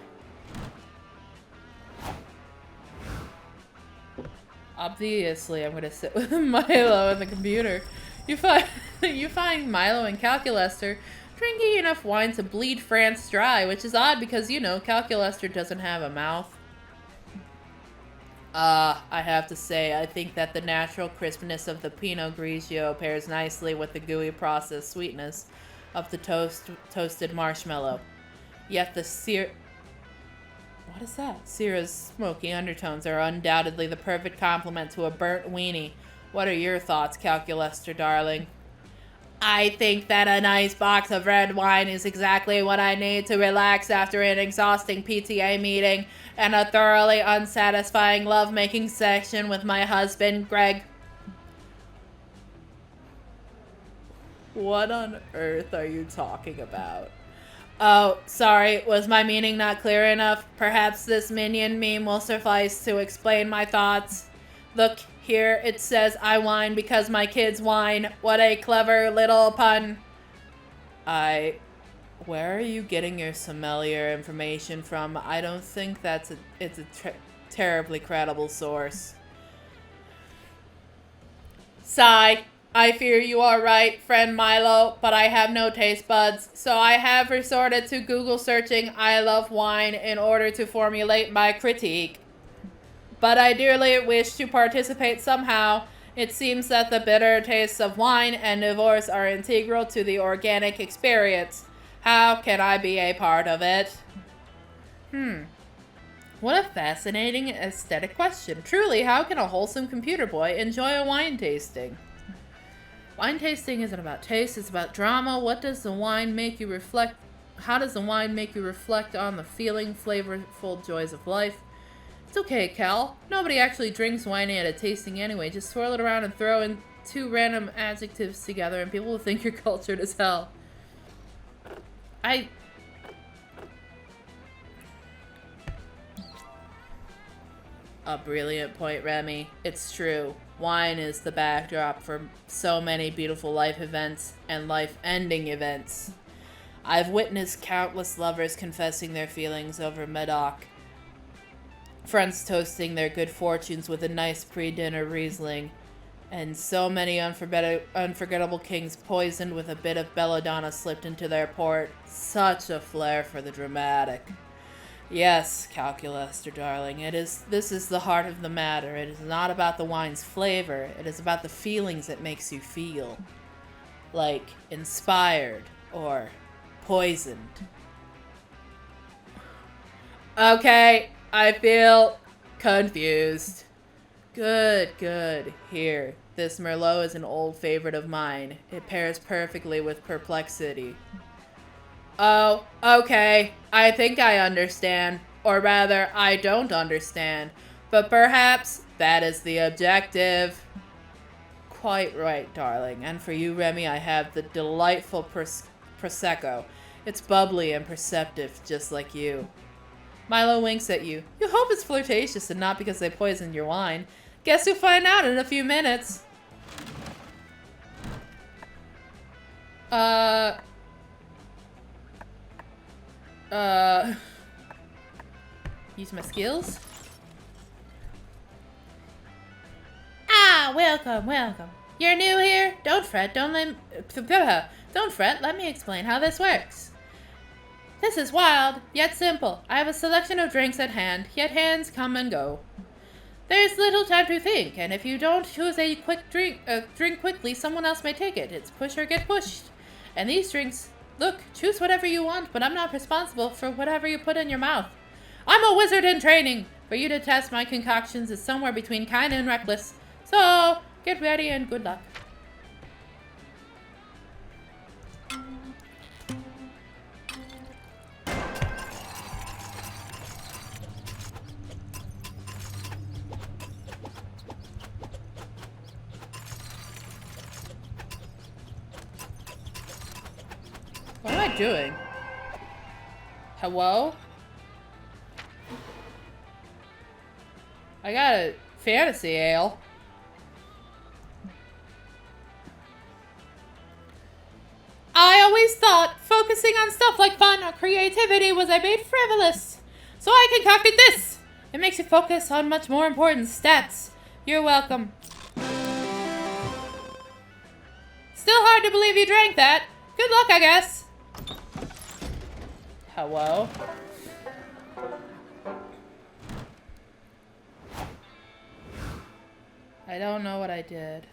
Obviously, I'm gonna sit with Milo and the computer. You find Milo and Calculester drinking enough wine to bleed France dry, which is odd because, you know, Calculester doesn't have a mouth. I have to say, I think that the natural crispness of the Pinot Grigio pairs nicely with the gooey processed sweetness of the toasted marshmallow. Yet the what is that? Syrah's smoky undertones are undoubtedly the perfect complement to a burnt weenie. What are your thoughts, Calculester, darling? I think that a nice box of red wine is exactly what I need to relax after an exhausting PTA meeting and a thoroughly unsatisfying lovemaking session with my husband, Greg. What on earth are you talking about? Oh, sorry, was my meaning not clear enough? Perhaps this minion meme will suffice to explain my thoughts. Look, here it says I whine because my kids whine. What a clever little pun. Where are you getting your sommelier information from? I don't think it's a terribly credible source. Sigh. I fear you are right, friend Milo, but I have no taste buds, so I have resorted to Google searching I love wine in order to formulate my critique. But I dearly wish to participate somehow. It seems that the bitter tastes of wine and divorce are integral to the organic experience. How can I be a part of it? What a fascinating aesthetic question. Truly, how can a wholesome computer boy enjoy a wine tasting? Wine tasting isn't about taste, it's about drama. What does the wine make you reflect? How does the wine make you reflect on the feeling, flavorful joys of life? It's okay, Cal. Nobody actually drinks wine at a tasting anyway. Just swirl it around and throw in 2 random adjectives together and people will think you're cultured as hell. A brilliant point, Remy. It's true. Wine is the backdrop for so many beautiful life events and life-ending events. I've witnessed countless lovers confessing their feelings over Medoc, friends toasting their good fortunes with a nice pre-dinner Riesling, and so many unforgettable kings poisoned with a bit of belladonna slipped into their port. Such a flair for the dramatic. Yes, Calculaster, darling, this is the heart of the matter. It is not about the wine's flavor. It is about the feelings it makes you feel. Like inspired or poisoned. Okay, I feel confused. Good. Here, this Merlot is an old favorite of mine. It pairs perfectly with Perplexity. Oh, okay. I think I understand. Or rather, I don't understand. But perhaps that is the objective. Quite right, darling. And for you, Remy, I have the delightful Prosecco. It's bubbly and perceptive, just like you. Milo winks at you. You hope it's flirtatious and not because they poisoned your wine. Guess you'll find out in a few minutes. Use my skills? Ah, welcome. You're new here? Don't fret, don't fret, let me explain how this works. This is wild, yet simple. I have a selection of drinks at hand, yet hands come and go. There's little time to think, and if you don't choose a quick drink quickly, someone else may take it. It's push or get pushed. And these drinks, look, choose whatever you want, but I'm not responsible for whatever you put in your mouth. I'm a wizard in training. For you to test my concoctions is somewhere between kind and reckless. So, get ready and good luck. What am I doing? Hello? I got a fantasy ale. I always thought focusing on stuff like fun or creativity was a bit frivolous. So I concocted this. It makes you focus on much more important stats. You're welcome. Still hard to believe you drank that. Good luck, I guess. Hello? I don't know what I did.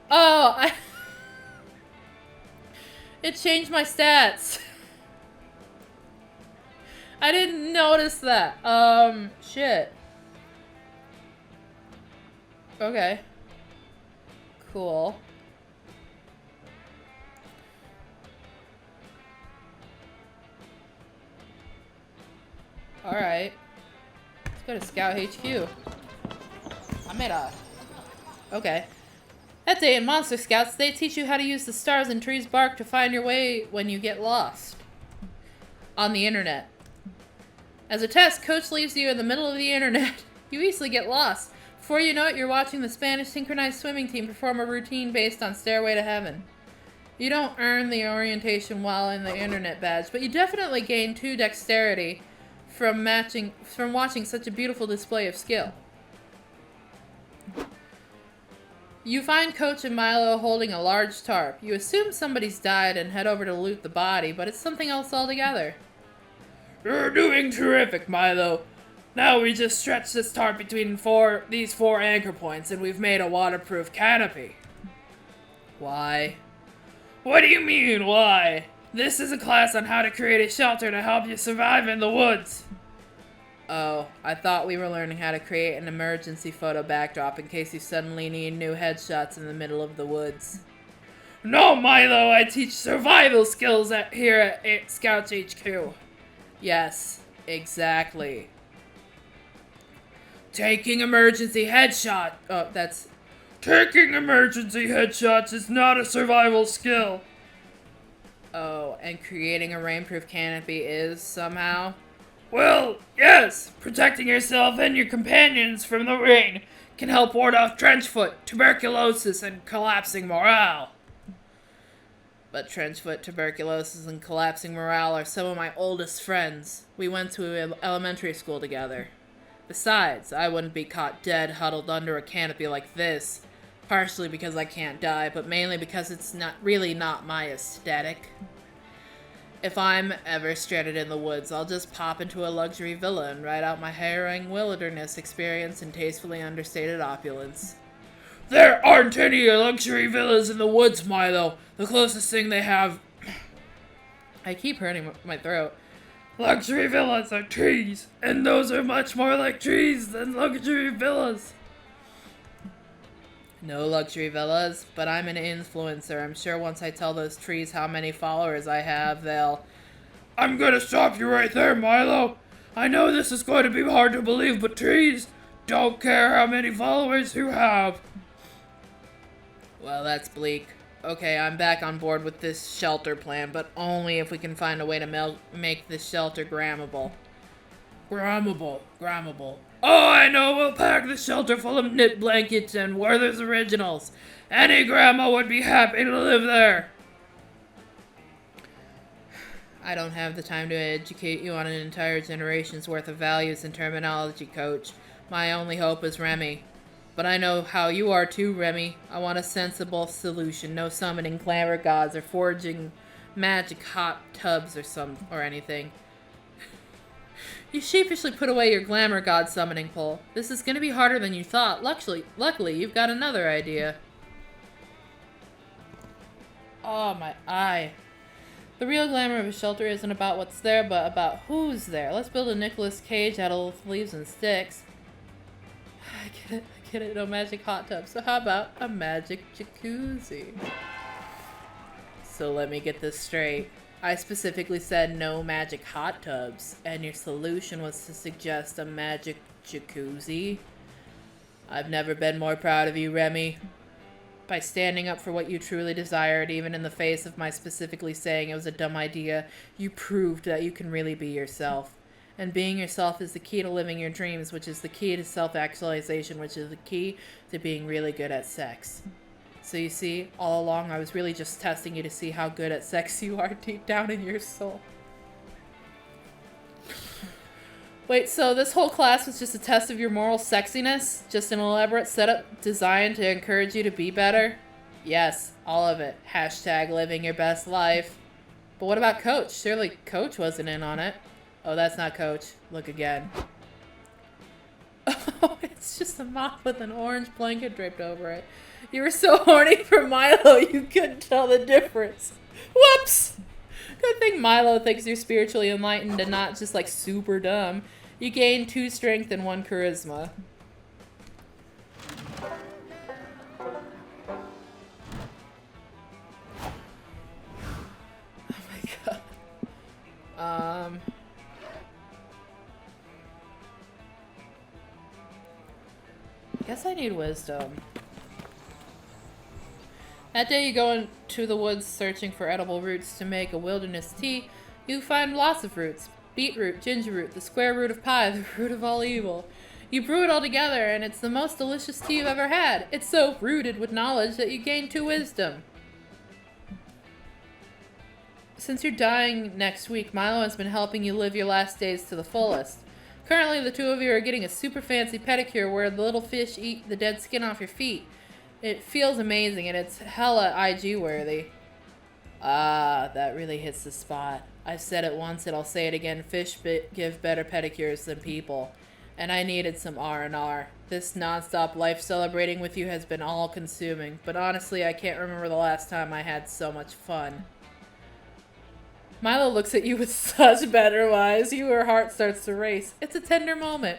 Oh, it changed my stats. I didn't notice that. Shit. Okay. Cool. Alright. Let's go to Scout HQ. Okay. That day in Monster Scouts, they teach you how to use the stars and trees' bark to find your way when you get lost. On the internet. As a test, Coach leaves you in the middle of the internet. You easily get lost. Before you know it, you're watching the Spanish synchronized swimming team perform a routine based on Stairway to Heaven. You don't earn the orientation while in the internet badge, but you definitely gain 2 dexterity from watching such a beautiful display of skill. You find Coach and Milo holding a large tarp. You assume somebody's died and head over to loot the body, but it's something else altogether. You're doing terrific, Milo. Now we just stretch this tarp between these 4 anchor points and we've made a waterproof canopy. Why? What do you mean, why? This is a class on how to create a shelter to help you survive in the woods. Oh, I thought we were learning how to create an emergency photo backdrop in case you suddenly need new headshots in the middle of the woods. No, Milo, I teach survival skills here at Scouts HQ. Yes, exactly. Taking emergency headshots is not a survival skill. Oh, and creating a rainproof canopy is somehow? Well, yes, protecting yourself and your companions from the rain can help ward off trenchfoot, tuberculosis, and collapsing morale. But trenchfoot, tuberculosis, and collapsing morale are some of my oldest friends. We went to elementary school together. Besides, I wouldn't be caught dead huddled under a canopy like this. Partially because I can't die, but mainly because it's not my aesthetic. If I'm ever stranded in the woods, I'll just pop into a luxury villa and write out my harrowing wilderness experience in tastefully understated opulence. There aren't any luxury villas in the woods, Milo. The closest thing they have... I keep hurting my throat. Luxury villas are trees, and those are much more like trees than luxury villas. No luxury villas, but I'm an influencer. I'm sure once I tell those trees how many followers I have, they'll... I'm gonna stop you right there, Milo. I know this is going to be hard to believe, but trees don't care how many followers you have. Well, that's bleak. Okay, I'm back on board with this shelter plan, but only if we can find a way to make this shelter grammable. Grammable. Oh, I know, we'll pack the shelter full of knit blankets and Werther's Originals. Any grandma would be happy to live there. I don't have the time to educate you on an entire generation's worth of values and terminology, Coach. My only hope is Remy. But I know how you are too, Remy. I want a sensible solution. No summoning glamour gods or forging magic hot tubs or anything. You sheepishly put away your glamour god summoning pole. This is gonna be harder than you thought. Luckily, you've got another idea. Oh, my eye. The real glamour of a shelter isn't about what's there, but about who's there. Let's build a Nicolas Cage out of leaves and sticks. I get it, no magic hot tub. So how about a magic jacuzzi? So let me get this straight. I specifically said no magic hot tubs, and your solution was to suggest a magic jacuzzi? I've never been more proud of you, Remy. By standing up for what you truly desired, even in the face of my specifically saying it was a dumb idea, you proved that you can really be yourself. And being yourself is the key to living your dreams, which is the key to self-actualization, which is the key to being really good at sex. So you see, all along I was really just testing you to see how good at sex you are deep down in your soul. Wait, so this whole class was just a test of your moral sexiness? Just an elaborate setup designed to encourage you to be better? Yes, all of it. Hashtag living your best life. But what about Coach? Surely Coach wasn't in on it. Oh, that's not Coach. Look again. Oh, it's just a mop with an orange blanket draped over it. You were so horny for Milo, you couldn't tell the difference. Whoops! Good thing Milo thinks you're spiritually enlightened and not just like super dumb. You gained 2 strength and 1 charisma. Oh my god. Guess I need wisdom. That day you go into the woods searching for edible roots to make a wilderness tea. You find lots of roots. Beetroot, ginger root, the square root of pie, the root of all evil. You brew it all together and it's the most delicious tea you've ever had. It's so rooted with knowledge that you gain 2 wisdom. Since you're dying next week, Milo has been helping you live your last days to the fullest. Currently, the 2 of you are getting a super fancy pedicure where the little fish eat the dead skin off your feet. It feels amazing, and it's hella IG worthy. Ah, that really hits the spot. I've said it once, and I'll say it again. Fish give better pedicures than people. And I needed some R&R. This nonstop life celebrating with you has been all-consuming. But honestly, I can't remember the last time I had so much fun. Milo looks at you with such better eyes. Your heart starts to race. It's a tender moment.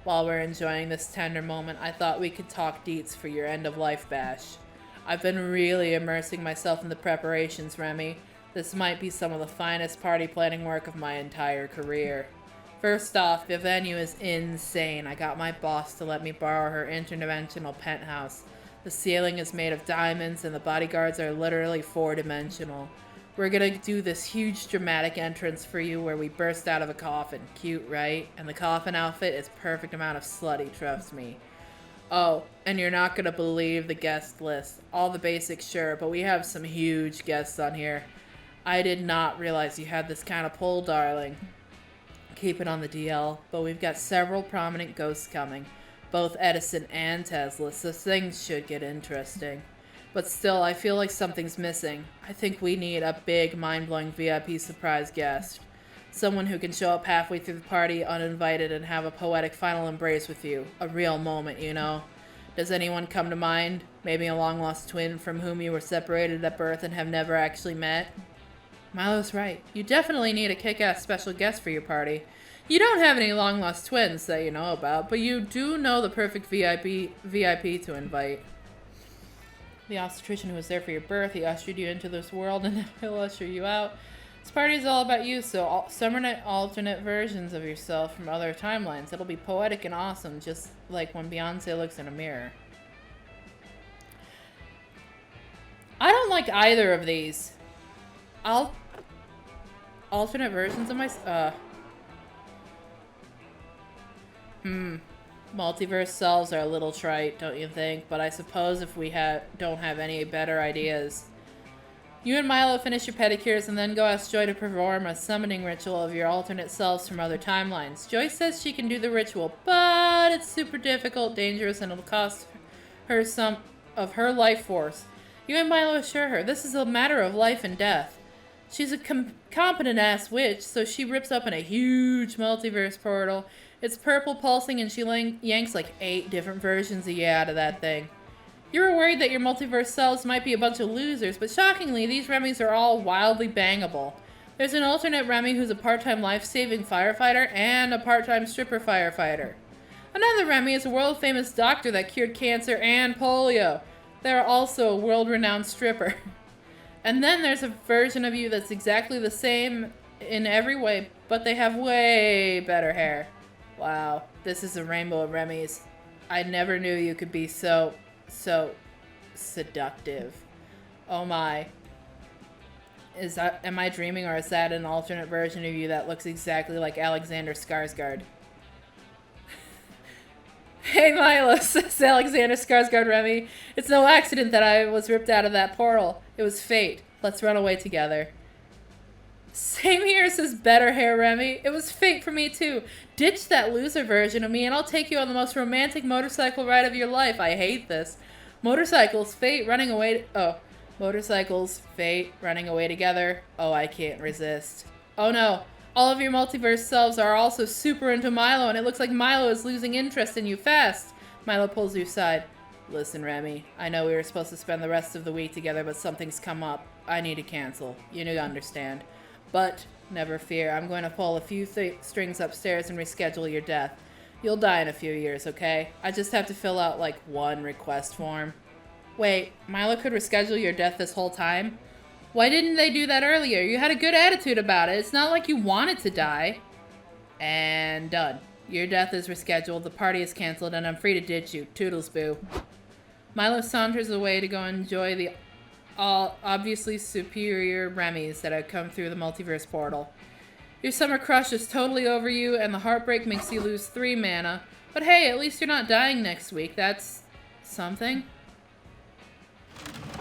While we're enjoying this tender moment, I thought we could talk deets for your end-of-life bash. I've been really immersing myself in the preparations, Remy. This might be some of the finest party planning work of my entire career. First off, the venue is insane. I got my boss to let me borrow her interdimensional penthouse. The ceiling is made of diamonds and the bodyguards are literally 4-dimensional. We're gonna do this huge dramatic entrance for you where we burst out of a coffin. Cute, right? And the coffin outfit is perfect amount of slutty, trust me. Oh, and you're not gonna believe the guest list. All the basics, sure, but we have some huge guests on here. I did not realize you had this kind of pull, darling. Keep it on the DL, but we've got several prominent ghosts coming. Both Edison and Tesla, so things should get interesting. But still, I feel like something's missing. I think we need a big, mind-blowing VIP surprise guest. Someone who can show up halfway through the party uninvited and have a poetic final embrace with you. A real moment, you know? Does anyone come to mind? Maybe a long-lost twin from whom you were separated at birth and have never actually met? Milo's right. You definitely need a kick-ass special guest for your party. You don't have any long-lost twins that you know about, but you do know the perfect VIP to invite. The obstetrician who was there for your birth, he ushered you into this world, and now he'll usher you out. This party is all about you, so summon alternate versions of yourself from other timelines. It'll be poetic and awesome, just like when Beyonce looks in a mirror. I don't like either of these. Alternate versions of my... Multiverse selves are a little trite, don't you think? But I suppose if we don't have any better ideas... You and Milo finish your pedicures and then go ask Joy to perform a summoning ritual of your alternate selves from other timelines. Joy says she can do the ritual, but it's super difficult, dangerous, and it'll cost her some of her life force. You and Milo assure her this is a matter of life and death. She's a competent-ass witch, so she rips open a huge multiverse portal. It's purple pulsing and she yanks like 8 different versions of you out of that thing. You were worried that your multiverse selves might be a bunch of losers, but shockingly, these Remys are all wildly bangable. There's an alternate Remy who's a part-time life-saving firefighter and a part-time stripper firefighter. Another Remy is a world-famous doctor that cured cancer and polio. They're also a world-renowned stripper. And then there's a version of you that's exactly the same in every way, but they have way better hair. Wow, this is a rainbow of Remys. I never knew you could be so seductive. Oh my. Am I dreaming, or is that an alternate version of you that looks exactly like Alexander Skarsgård? Hey Milo, says Alexander Skarsgård Remy. It's no accident that I was ripped out of that portal. It was fate. Let's run away together. Same here, says better hair Remy. It was fate for me too. Ditch that loser version of me and I'll take you on the most romantic motorcycle ride of your life. I hate this. Motorcycles, fate, running away. Motorcycles, fate, running away together. Oh, I can't resist. Oh no. All of your multiverse selves are also super into Milo and it looks like Milo is losing interest in you fast. Milo pulls you aside. Listen, Remy, I know we were supposed to spend the rest of the week together, but something's come up. I need to cancel. You need to understand. But, never fear, I'm going to pull a few strings upstairs and reschedule your death. You'll die in a few years, okay? I just have to fill out, like, one request form. Wait, Milo could reschedule your death this whole time? Why didn't they do that earlier? You had a good attitude about it. It's not like you wanted to die. And done. Your death is rescheduled, the party is canceled, and I'm free to ditch you. Toodles, boo. Milo saunters away to go enjoy the obviously superior Remys that have come through the multiverse portal. Your summer crush is totally over you, and the heartbreak makes you lose 3 mana. But hey, at least you're not dying next week. That's something.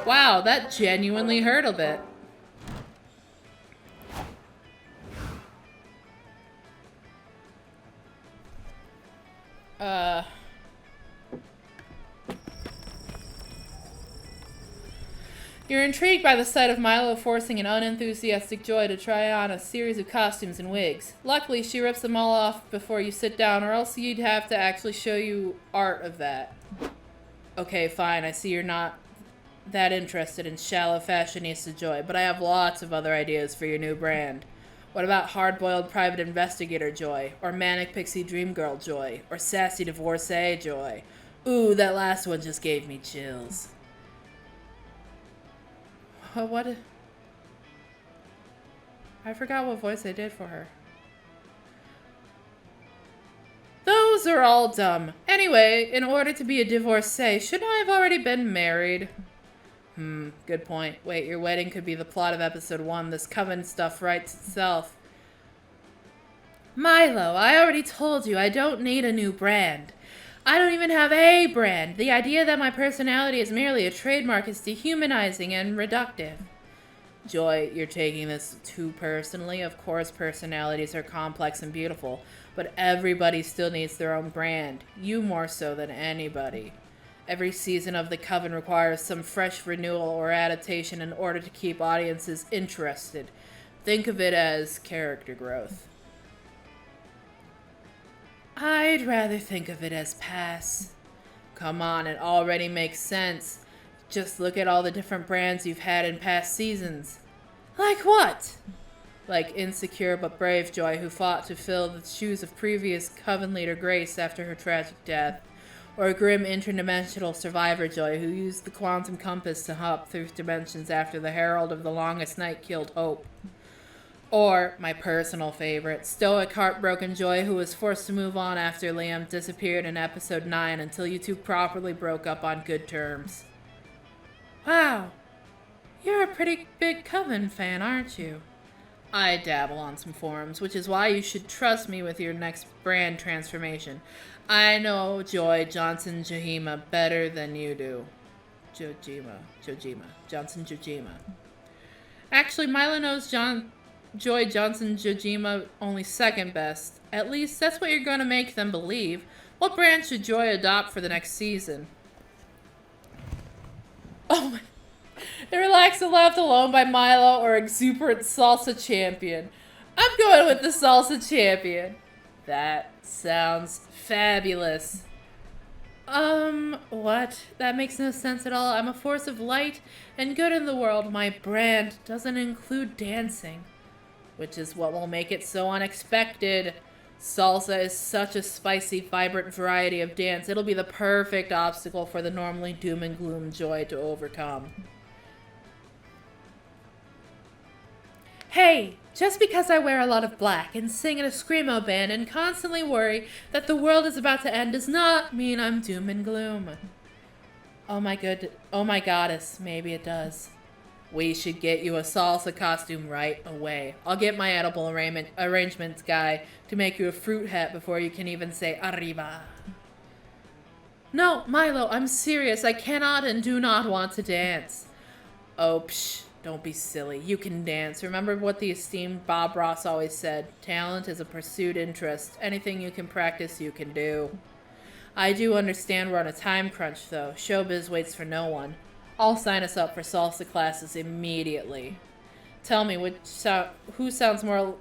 Wow, that genuinely hurt a bit. You're intrigued by the sight of Milo forcing an unenthusiastic Joy to try on a series of costumes and wigs. Luckily, she rips them all off before you sit down, or else you'd have to actually show you art of that. Okay, fine, I see you're not that interested in shallow fashionista Joy, but I have lots of other ideas for your new brand. What about hard-boiled private investigator Joy, or manic pixie dream girl Joy, or sassy divorcee Joy? Ooh, that last one just gave me chills. What? I forgot what voice I did for her. Those are all dumb. Anyway, in order to be a divorcee, shouldn't I have already been married? Good point. Wait, your wedding could be the plot of episode 1. This coven stuff writes itself. Milo, I already told you I don't need a new brand. I don't even have a brand. The idea that my personality is merely a trademark is dehumanizing and reductive. Joy, you're taking this too personally. Of course, personalities are complex and beautiful, but everybody still needs their own brand. You more so than anybody. Every season of The Coven requires some fresh renewal or adaptation in order to keep audiences interested. Think of it as character growth. I'd rather think of it as pass. Come on, it already makes sense. Just look at all the different brands you've had in past seasons. Like what? Like Insecure but Brave Joy, who fought to fill the shoes of previous Coven leader Grace after her tragic death. Or Grim Interdimensional Survivor Joy, who used the quantum compass to hop through dimensions after the Herald of the Longest Night killed Hope. Or, my personal favorite, Stoic Heartbroken Joy, who was forced to move on after Liam disappeared in episode 9 until you two properly broke up on good terms. Wow, you're a pretty big Coven fan, aren't you? I dabble on some forums, which is why you should trust me with your next brand transformation. I know Joy Johnson Johima better than you do. Johnson Jojima. Actually, Milo knows Joy Johnson Jojima only second best. At least that's what you're going to make them believe. What brand should Joy adopt for the next season? Oh my. The Relax and Left Alone by Milo or Exuberant Salsa Champion. I'm going with the Salsa Champion. That sounds fabulous. What? That makes no sense at all. I'm a force of light and good in the world. My brand doesn't include dancing, which is what will make it so unexpected. Salsa is such a spicy, vibrant variety of dance. It'll be the perfect obstacle for the normally doom and gloom Joy to overcome. Hey, just because I wear a lot of black and sing in a screamo band and constantly worry that the world is about to end does not mean I'm doom and gloom. Oh my goddess, maybe it does. We should get you a salsa costume right away. I'll get my edible arrangements guy to make you a fruit hat before you can even say arriba. No, Milo, I'm serious. I cannot and do not want to dance. Oh, psh. Don't be silly. You can dance. Remember what the esteemed Bob Ross always said. Talent is a pursued interest. Anything you can practice, you can do. I do understand we're on a time crunch, though. Showbiz waits for no one. I'll sign us up for salsa classes immediately. Tell me, who sounds more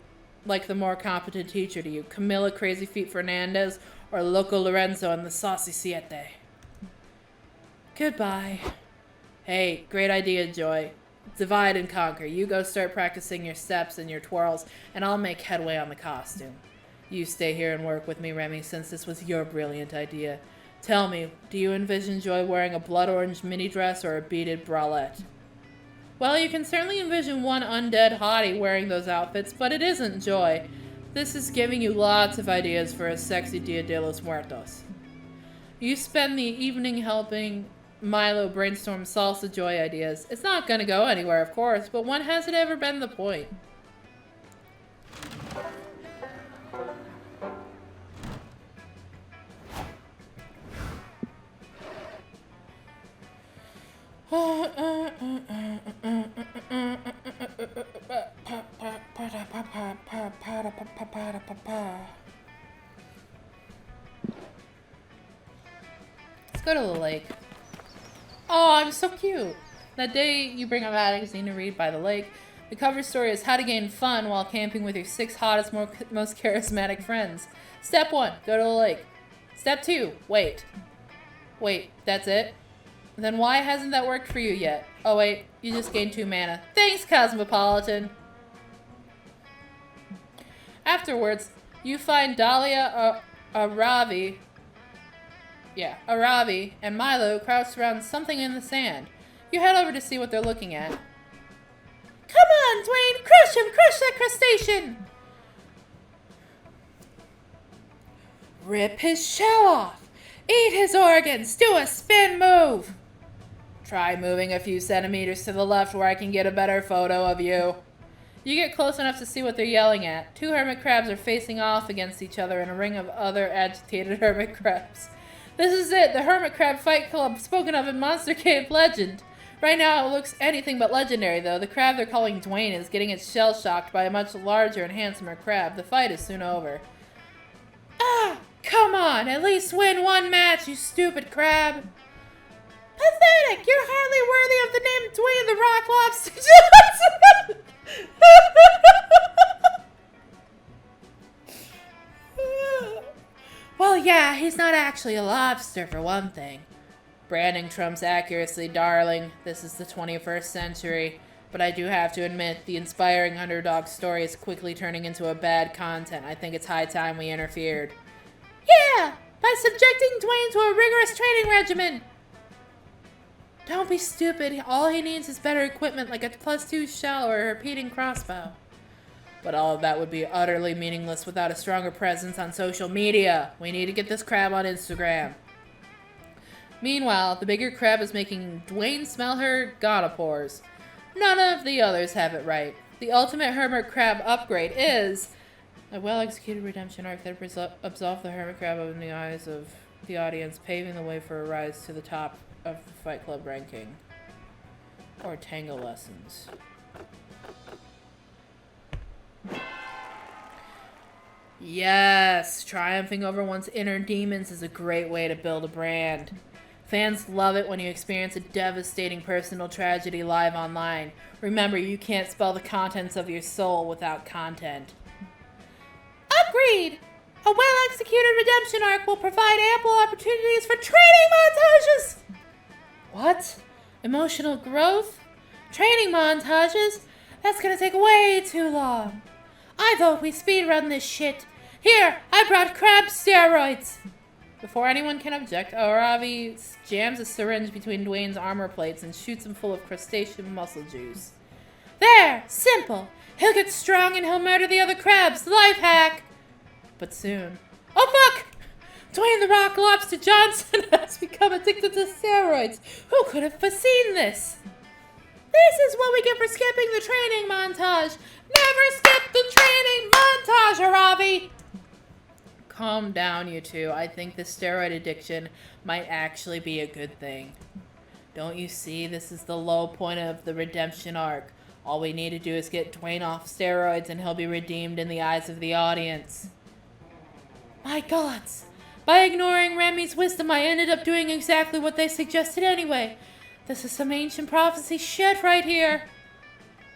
like the more competent teacher to you? Camilla Crazy Feet Fernandez or Loco Lorenzo and the Saucy Siete? Goodbye. Hey, great idea, Joy. Divide and conquer. You go start practicing your steps and your twirls, and I'll make headway on the costume. You stay here and work with me, Remy, since this was your brilliant idea. Tell me, do you envision Joy wearing a blood orange mini dress or a beaded bralette? Well, you can certainly envision one undead hottie wearing those outfits, but it isn't Joy. This is giving you lots of ideas for a sexy Dia de los Muertos. You spend the evening helping Milo brainstorm salsa Joy ideas. It's not gonna go anywhere, of course, but when has it ever been the point? Let's go to the lake. Oh, I'm so cute. That day you bring a magazine to read by the lake. The cover story is how to gain fun while camping with your 6 hottest, most charismatic friends. Step 1, go to the lake. Step 2, wait. Wait, that's it? Then why hasn't that worked for you yet? Oh wait, you just gained 2 mana. Thanks, Cosmopolitan. Afterwards, you find Dahlia Aravi and Milo crouched around something in the sand. You head over to see what they're looking at. Come on, Dwayne! Crush him! Crush that crustacean! Rip his shell off! Eat his organs! Do a spin move! Try moving a few centimeters to the left where I can get a better photo of you. You get close enough to see what they're yelling at. Two hermit crabs are facing off against each other in a ring of other agitated hermit crabs. This is it, the Hermit Crab Fight Club spoken of in Monster Cave legend. Right now it looks anything but legendary, though. The crab they're calling Dwayne is getting its shell shocked by a much larger and handsomer crab. The fight is soon over. Ah, come on, at least win one match, you stupid crab. Pathetic! You're hardly worthy of the name Dwayne the Rock Lobster Johnson! Well, yeah, he's not actually a lobster, for one thing. Branding trumps accuracy, darling. This is the 21st century. But I do have to admit, the inspiring underdog story is quickly turning into a bad content. I think it's high time we interfered. Yeah! By subjecting Dwayne to a rigorous training regimen! Don't be stupid. All he needs is better equipment like a +2 shell or a repeating crossbow. But all of that would be utterly meaningless without a stronger presence on social media. We need to get this crab on Instagram. Meanwhile, the bigger crab is making Dwayne smell her gonopores. None of the others have it right. The ultimate hermit crab upgrade is a well-executed redemption arc that absolves the hermit crab in the eyes of the audience, paving the way for a rise to the top of the Fight Club ranking. Or tango lessons. Yes, triumphing over one's inner demons is a great way to build a brand. Fans love it when you experience a devastating personal tragedy live online. Remember, you can't spell the contents of your soul without content. Agreed! A well-executed redemption arc will provide ample opportunities for training montages! What? Emotional growth? Training montages? That's gonna take way too long. I vote we speedrun this shit. Here, I brought crab steroids. Before anyone can object, Aravi jams a syringe between Dwayne's armor plates and shoots him full of crustacean muscle juice. There! Simple! He'll get strong and he'll murder the other crabs. Life hack! But soon. Oh fuck! Dwayne the Rock Lobster Johnson has become addicted to steroids. Who could have foreseen this? This is what we get for skipping the training montage. Never skip the training montage, Aravi! Calm down, you two. I think the steroid addiction might actually be a good thing. Don't you see? This is the low point of the redemption arc. All we need to do is get Dwayne off steroids and he'll be redeemed in the eyes of the audience. My gods! By ignoring Remy's wisdom, I ended up doing exactly what they suggested anyway. This is some ancient prophecy shit right here.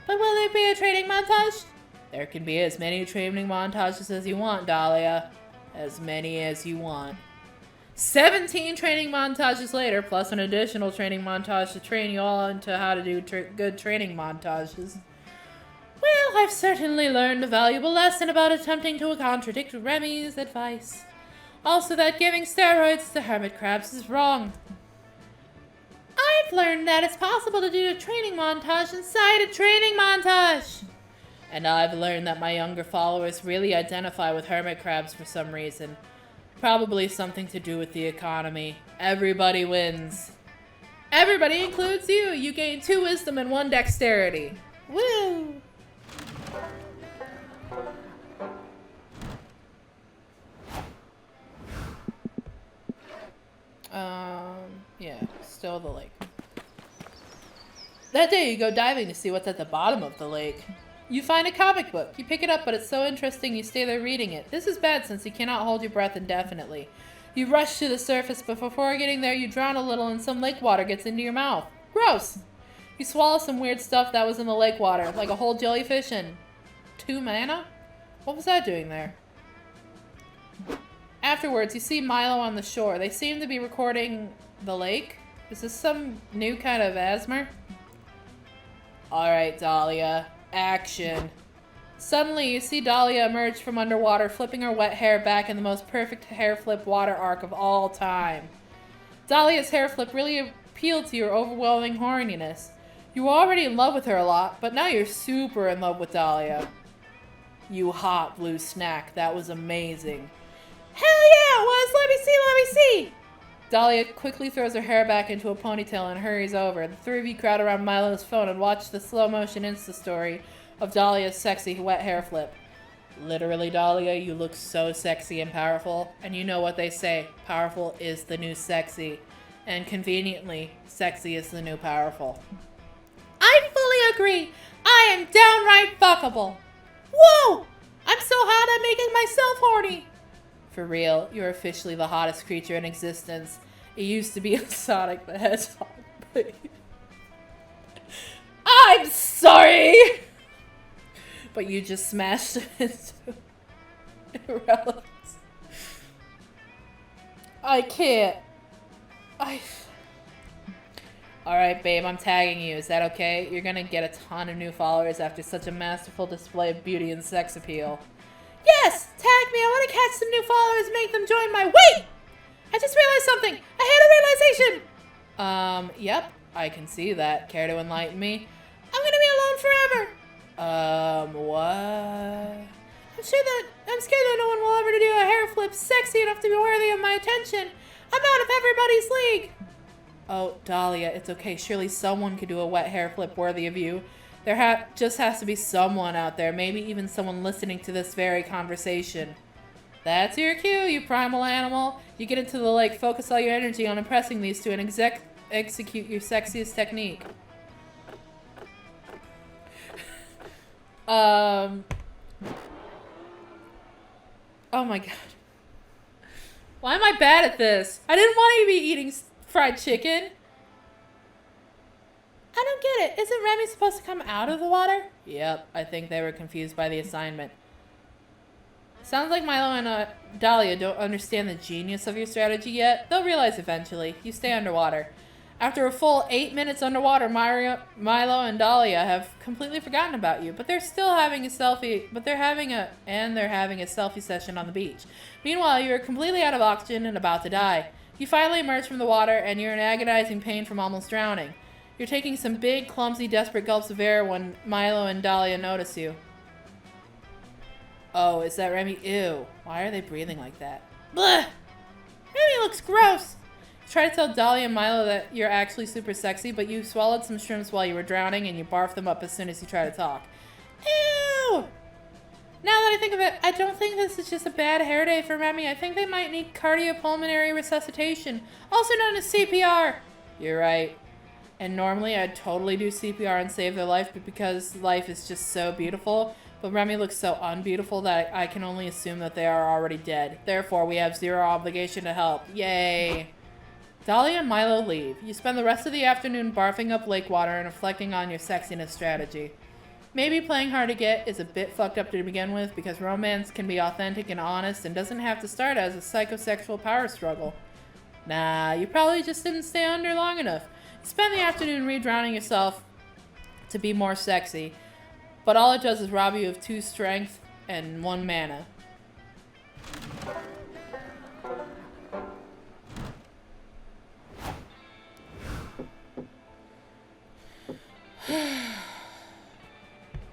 But will there be a training montage? There can be as many training montages as you want, Dahlia. As many as you want. 17 training montages later, plus an additional training montage to train you all into how to do good training montages. Well, I've certainly learned a valuable lesson about attempting to contradict Remy's advice. Also that giving steroids to hermit crabs is wrong. I've learned that it's possible to do a training montage inside a training montage. And I've learned that my younger followers really identify with hermit crabs for some reason. Probably something to do with the economy. Everybody wins. Everybody includes you. You gain 2 wisdom and 1 dexterity. Woo! Yeah, still the lake. That day you go diving to see what's at the bottom of the lake. You find a comic book. You pick it up, but it's so interesting you stay there reading it. This is bad since you cannot hold your breath indefinitely. You rush to the surface, but before getting there, you drown a little and some lake water gets into your mouth. Gross! You swallow some weird stuff that was in the lake water, like a whole jellyfish and 2 mana? What was that doing there? Afterwards, you see Milo on the shore. They seem to be recording the lake. Is this some new kind of ASMR? Alright, Dahlia. Action. Suddenly, you see Dahlia emerge from underwater, flipping her wet hair back in the most perfect hair flip water arc of all time. Dahlia's hair flip really appealed to your overwhelming horniness. You were already in love with her a lot, but now you're super in love with Dahlia. You hot blue snack. That was amazing. Hell yeah, it was! Let me see, let me see! Dahlia quickly throws her hair back into a ponytail and hurries over. The three of you crowd around Milo's phone and watch the slow-motion Insta story of Dahlia's sexy wet hair flip. Literally, Dahlia, you look so sexy and powerful. And you know what they say, powerful is the new sexy. And conveniently, sexy is the new powerful. I fully agree. I am downright fuckable. Whoa! I'm so hot I'm making myself horny. For real, you're officially the hottest creature in existence. It used to be Sonic the Hedgehog, but... I'm sorry! But you just smashed it into irrelevance. I can't. Alright, babe, I'm tagging you. Is that okay? You're gonna get a ton of new followers after such a masterful display of beauty and sex appeal. Yes! Tag me! I want to catch some new followers and make them join my... Wait! I just realized something! I had a realization! Yep. I can see that. Care to enlighten me? I'm gonna be alone forever! What? I'm scared that no one will ever do a hair flip sexy enough to be worthy of my attention. I'm out of everybody's league! Oh, Dahlia, it's okay. Surely someone could do a wet hair flip worthy of you. There just has to be someone out there, maybe even someone listening to this very conversation. That's your cue, you primal animal. You get into the lake, focus all your energy on impressing these two, and execute your sexiest technique. Oh my god. Why am I bad at this? I didn't want to be eating fried chicken. I don't get it. Isn't Remy supposed to come out of the water? Yep, I think they were confused by the assignment. Sounds like Milo and Dahlia don't understand the genius of your strategy yet. They'll realize eventually. You stay underwater. After a full 8 minutes underwater, Milo and Dahlia have completely forgotten about you, but they're still having a selfie. They're having a selfie session on the beach. Meanwhile, you are completely out of oxygen and about to die. You finally emerge from the water, and you're in agonizing pain from almost drowning. You're taking some big, clumsy, desperate gulps of air when Milo and Dahlia notice you. Oh, is that Remy? Ew. Why are they breathing like that? Blech! Remy looks gross! You try to tell Dahlia and Milo that you're actually super sexy, but you swallowed some shrimps while you were drowning, and you barf them up as soon as you try to talk. Ew! Now that I think of it, I don't think this is just a bad hair day for Remy. I think they might need cardiopulmonary resuscitation, also known as CPR. You're right. And normally I'd totally do CPR and save their life, but because life is just so beautiful, but Remy looks so unbeautiful that I can only assume that they are already dead. Therefore, we have zero obligation to help. Yay! Dahlia and Milo leave. You spend the rest of the afternoon barfing up lake water and reflecting on your sexiness strategy. Maybe playing hard to get is a bit fucked up to begin with, because romance can be authentic and honest and doesn't have to start as a psychosexual power struggle. Nah, you probably just didn't stay under long enough. Spend the afternoon re-drowning yourself to be more sexy, but all it does is rob you of 2 strength and 1 mana.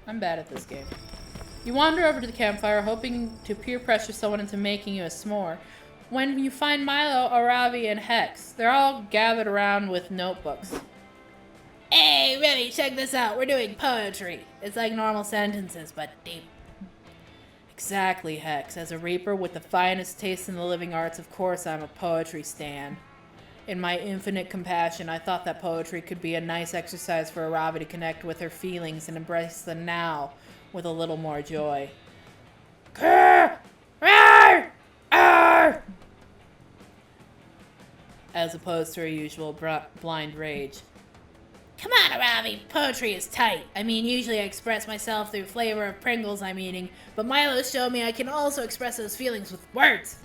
I'm bad at this game. You wander over to the campfire, hoping to peer pressure someone into making you a s'more. When you find Milo, Aravi, and Hex, they're all gathered around with notebooks. Hey, Remy, check this out. We're doing poetry. It's like normal sentences, but deep. Exactly, Hex. As a reaper with the finest taste in the living arts, of course I'm a poetry stan. In my infinite compassion, I thought that poetry could be a nice exercise for Aravi to connect with her feelings and embrace the now with a little more joy. Grr! Rawr! Arr! As opposed to her usual blind rage. Come on, Aravi, poetry is tight. I mean, usually I express myself through flavor of Pringles I'm eating, but Milo showed me I can also express those feelings with words.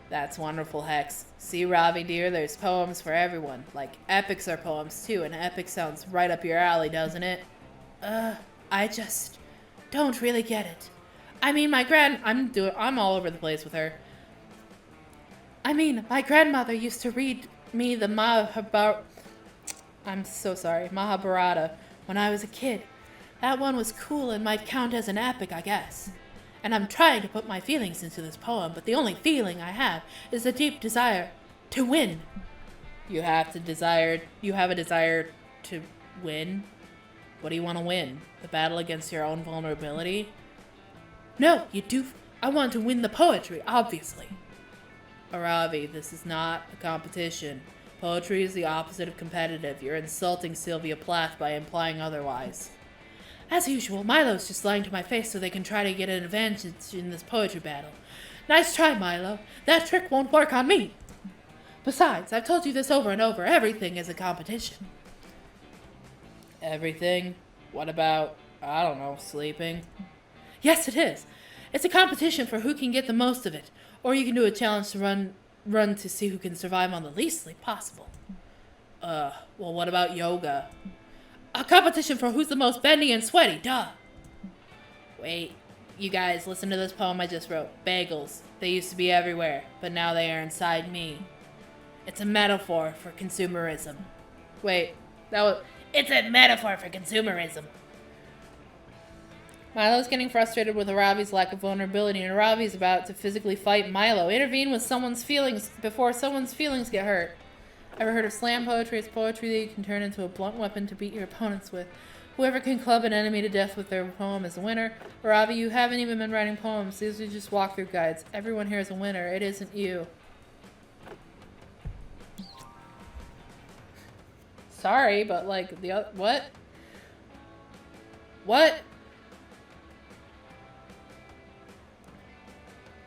That's wonderful, Hex. See, Ravi, dear, there's poems for everyone. Like, epics are poems, too, and epic sounds right up your alley, doesn't it? I just don't really get it. I mean, I'm all over the place with her. I mean, my grandmother used to read me the Mahabharata when I was a kid. That one was cool and might count as an epic, I guess. And I'm trying to put my feelings into this poem, but the only feeling I have is a deep desire To win. You have a desire to win? What do you want to win? The battle against your own vulnerability? No, you do. I want to win the poetry, obviously. Aravi, this is not a competition. Poetry is the opposite of competitive. You're insulting Sylvia Plath by implying otherwise. As usual, Milo's just lying to my face so they can try to get an advantage in this poetry battle. Nice try, Milo. That trick won't work on me. Besides, I've told you this over and over. Everything is a competition. Everything? What about, I don't know, sleeping? Yes, it is. It's a competition for who can get the most of it. Or you can do a challenge to run to see who can survive on the least sleep possible. Well, what about yoga? A competition for who's the most bendy and sweaty, duh. Wait, you guys, listen to this poem I just wrote. Bagels. They used to be everywhere, but now they are inside me. It's a metaphor for consumerism. Wait, it's a metaphor for consumerism. Milo's getting frustrated with Aravi's lack of vulnerability, and Aravi's about to physically fight Milo. Intervene with someone's feelings before someone's feelings get hurt. Ever heard of slam poetry? It's poetry that you can turn into a blunt weapon to beat your opponents with. Whoever can club an enemy to death with their poem is a winner. Aravi, you haven't even been writing poems. These are just walkthrough guides. Everyone here is a winner. It isn't you. Sorry, but like the other... What? What?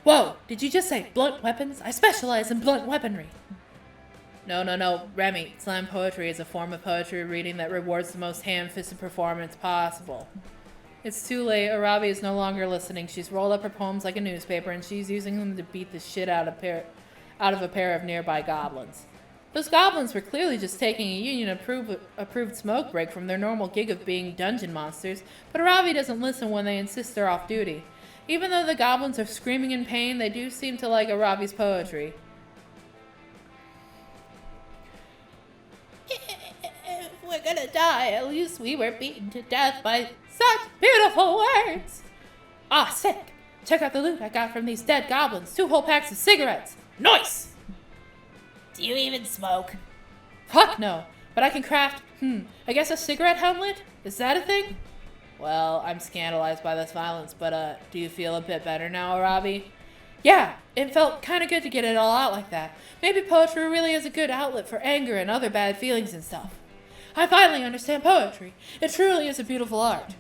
Whoa, did you just say blunt weapons? I specialize in blunt weaponry. No, Remy. Slam poetry is a form of poetry reading that rewards the most ham-fisted performance possible. It's too late. Aravi is no longer listening. She's rolled up her poems like a newspaper, and she's using them to beat the shit out of a pair of nearby goblins. Those goblins were clearly just taking a union-approved smoke break from their normal gig of being dungeon monsters, but Aravi doesn't listen when they insist they're off duty. Even though the goblins are screaming in pain, they do seem to like Aravi's poetry. We're gonna die. At least we were beaten to death by such beautiful words. Ah, sick. Check out the loot I got from these dead goblins. 2 whole packs of cigarettes. Nice! Do you even smoke? Fuck no. But I can craft, I guess a cigarette helmet? Is that a thing? Well, I'm scandalized by this violence, but do you feel a bit better now, Aravi? Yeah, it felt kind of good to get it all out like that. Maybe poetry really is a good outlet for anger and other bad feelings and stuff. I finally understand poetry. It truly is a beautiful art.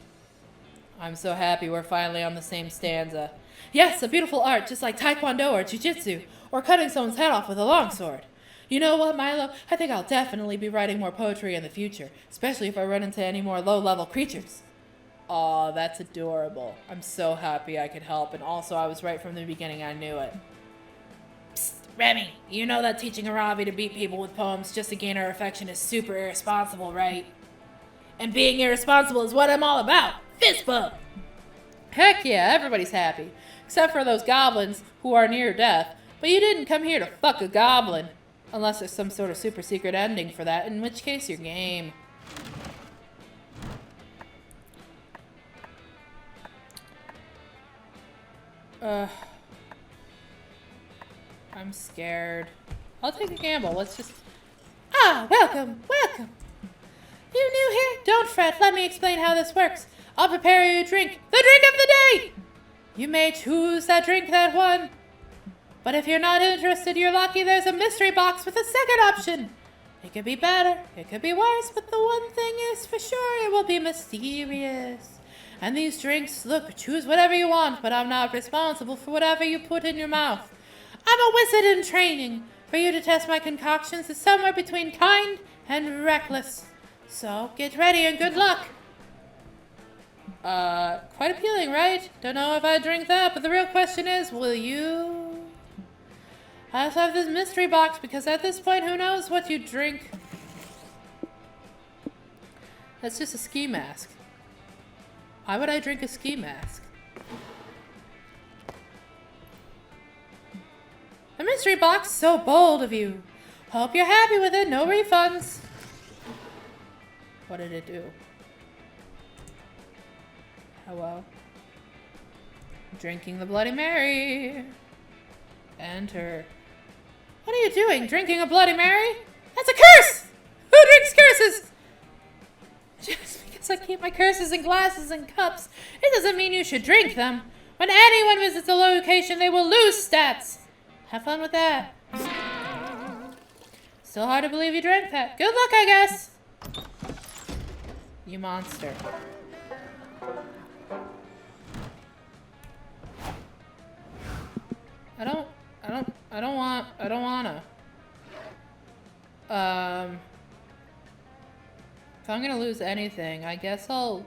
I'm so happy we're finally on the same stanza. Yes, a beautiful art, just like taekwondo or jiu-jitsu, or cutting someone's head off with a longsword. You know what, Milo? I think I'll definitely be writing more poetry in the future, especially if I run into any more low-level creatures. Aw, that's adorable. I'm so happy I could help, and also I was right from the beginning, I knew it. Psst, Remy, you know that teaching Aravi to beat people with poems just to gain her affection is super irresponsible, right? And being irresponsible is what I'm all about. Fist bump! Heck yeah, everybody's happy. Except for those goblins who are near death. But you didn't come here to fuck a goblin. Unless there's some sort of super secret ending for that, in which case you're game. I'm scared. I'll take a gamble. Let's just... Ah, welcome. You new here? Don't fret. Let me explain how this works. I'll prepare you a drink. The drink of the day! You may choose that drink that one. But if you're not interested, you're lucky there's a mystery box with a second option. It could be better. It could be worse. But the one thing is for sure, it will be mysterious. And these drinks, look, choose whatever you want, but I'm not responsible for whatever you put in your mouth. I'm a wizard in training. For you to test my concoctions is somewhere between kind and reckless. So get ready and good luck. Quite appealing, right? Don't know if I drink that, but the real question is, will you? I also have this mystery box because at this point, who knows what you drink? That's just a ski mask. Why would I drink a ski mask? A mystery box? So bold of you. Hope you're happy with it. No refunds. What did it do? Hello? Drinking the Bloody Mary. Enter. What are you doing? Drinking a Bloody Mary? That's a curse! Who drinks curses? Just because I keep my curses in glasses and cups, it doesn't mean you should drink them. When anyone visits a location, they will lose stats. Have fun with that. Still hard to believe you drank that. Good luck, I guess. You monster. I don't wanna. If I'm gonna lose anything, I guess I'll...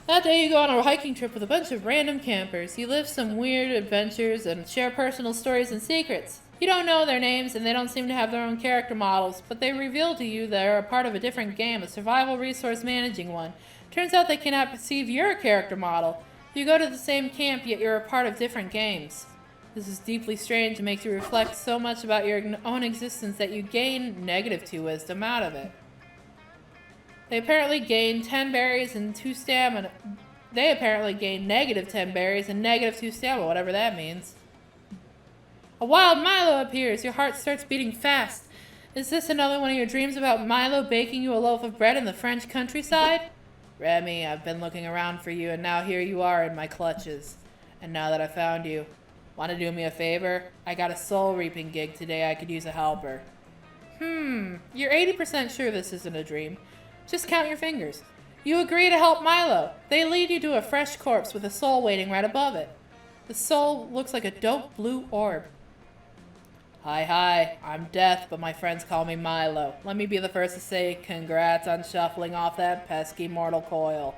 That day you go on a hiking trip with a bunch of random campers. You live some weird adventures and share personal stories and secrets. You don't know their names and they don't seem to have their own character models, but they reveal to you they're a part of a different game, a survival resource managing one. Turns out they cannot perceive your character model. You go to the same camp, yet you're a part of different games. This is deeply strange and makes you reflect so much about your own existence that you gain -2 wisdom out of it. They apparently gain 10 berries and 2 stamina. They apparently gain -10 berries and -2 stamina, whatever that means. A wild Milo appears. Your heart starts beating fast. Is this another one of your dreams about Milo baking you a loaf of bread in the French countryside? Remy, I've been looking around for you, and now here you are in my clutches. And now that I found you, want to do me a favor? I got a soul reaping gig today. I could use a helper. You're 80% sure this isn't a dream. Just count your fingers. You agree to help Milo. They lead you to a fresh corpse with a soul waiting right above it. The soul looks like a dope blue orb. Hi, I'm Death, but my friends call me Milo. Let me be the first to say congrats on shuffling off that pesky mortal coil.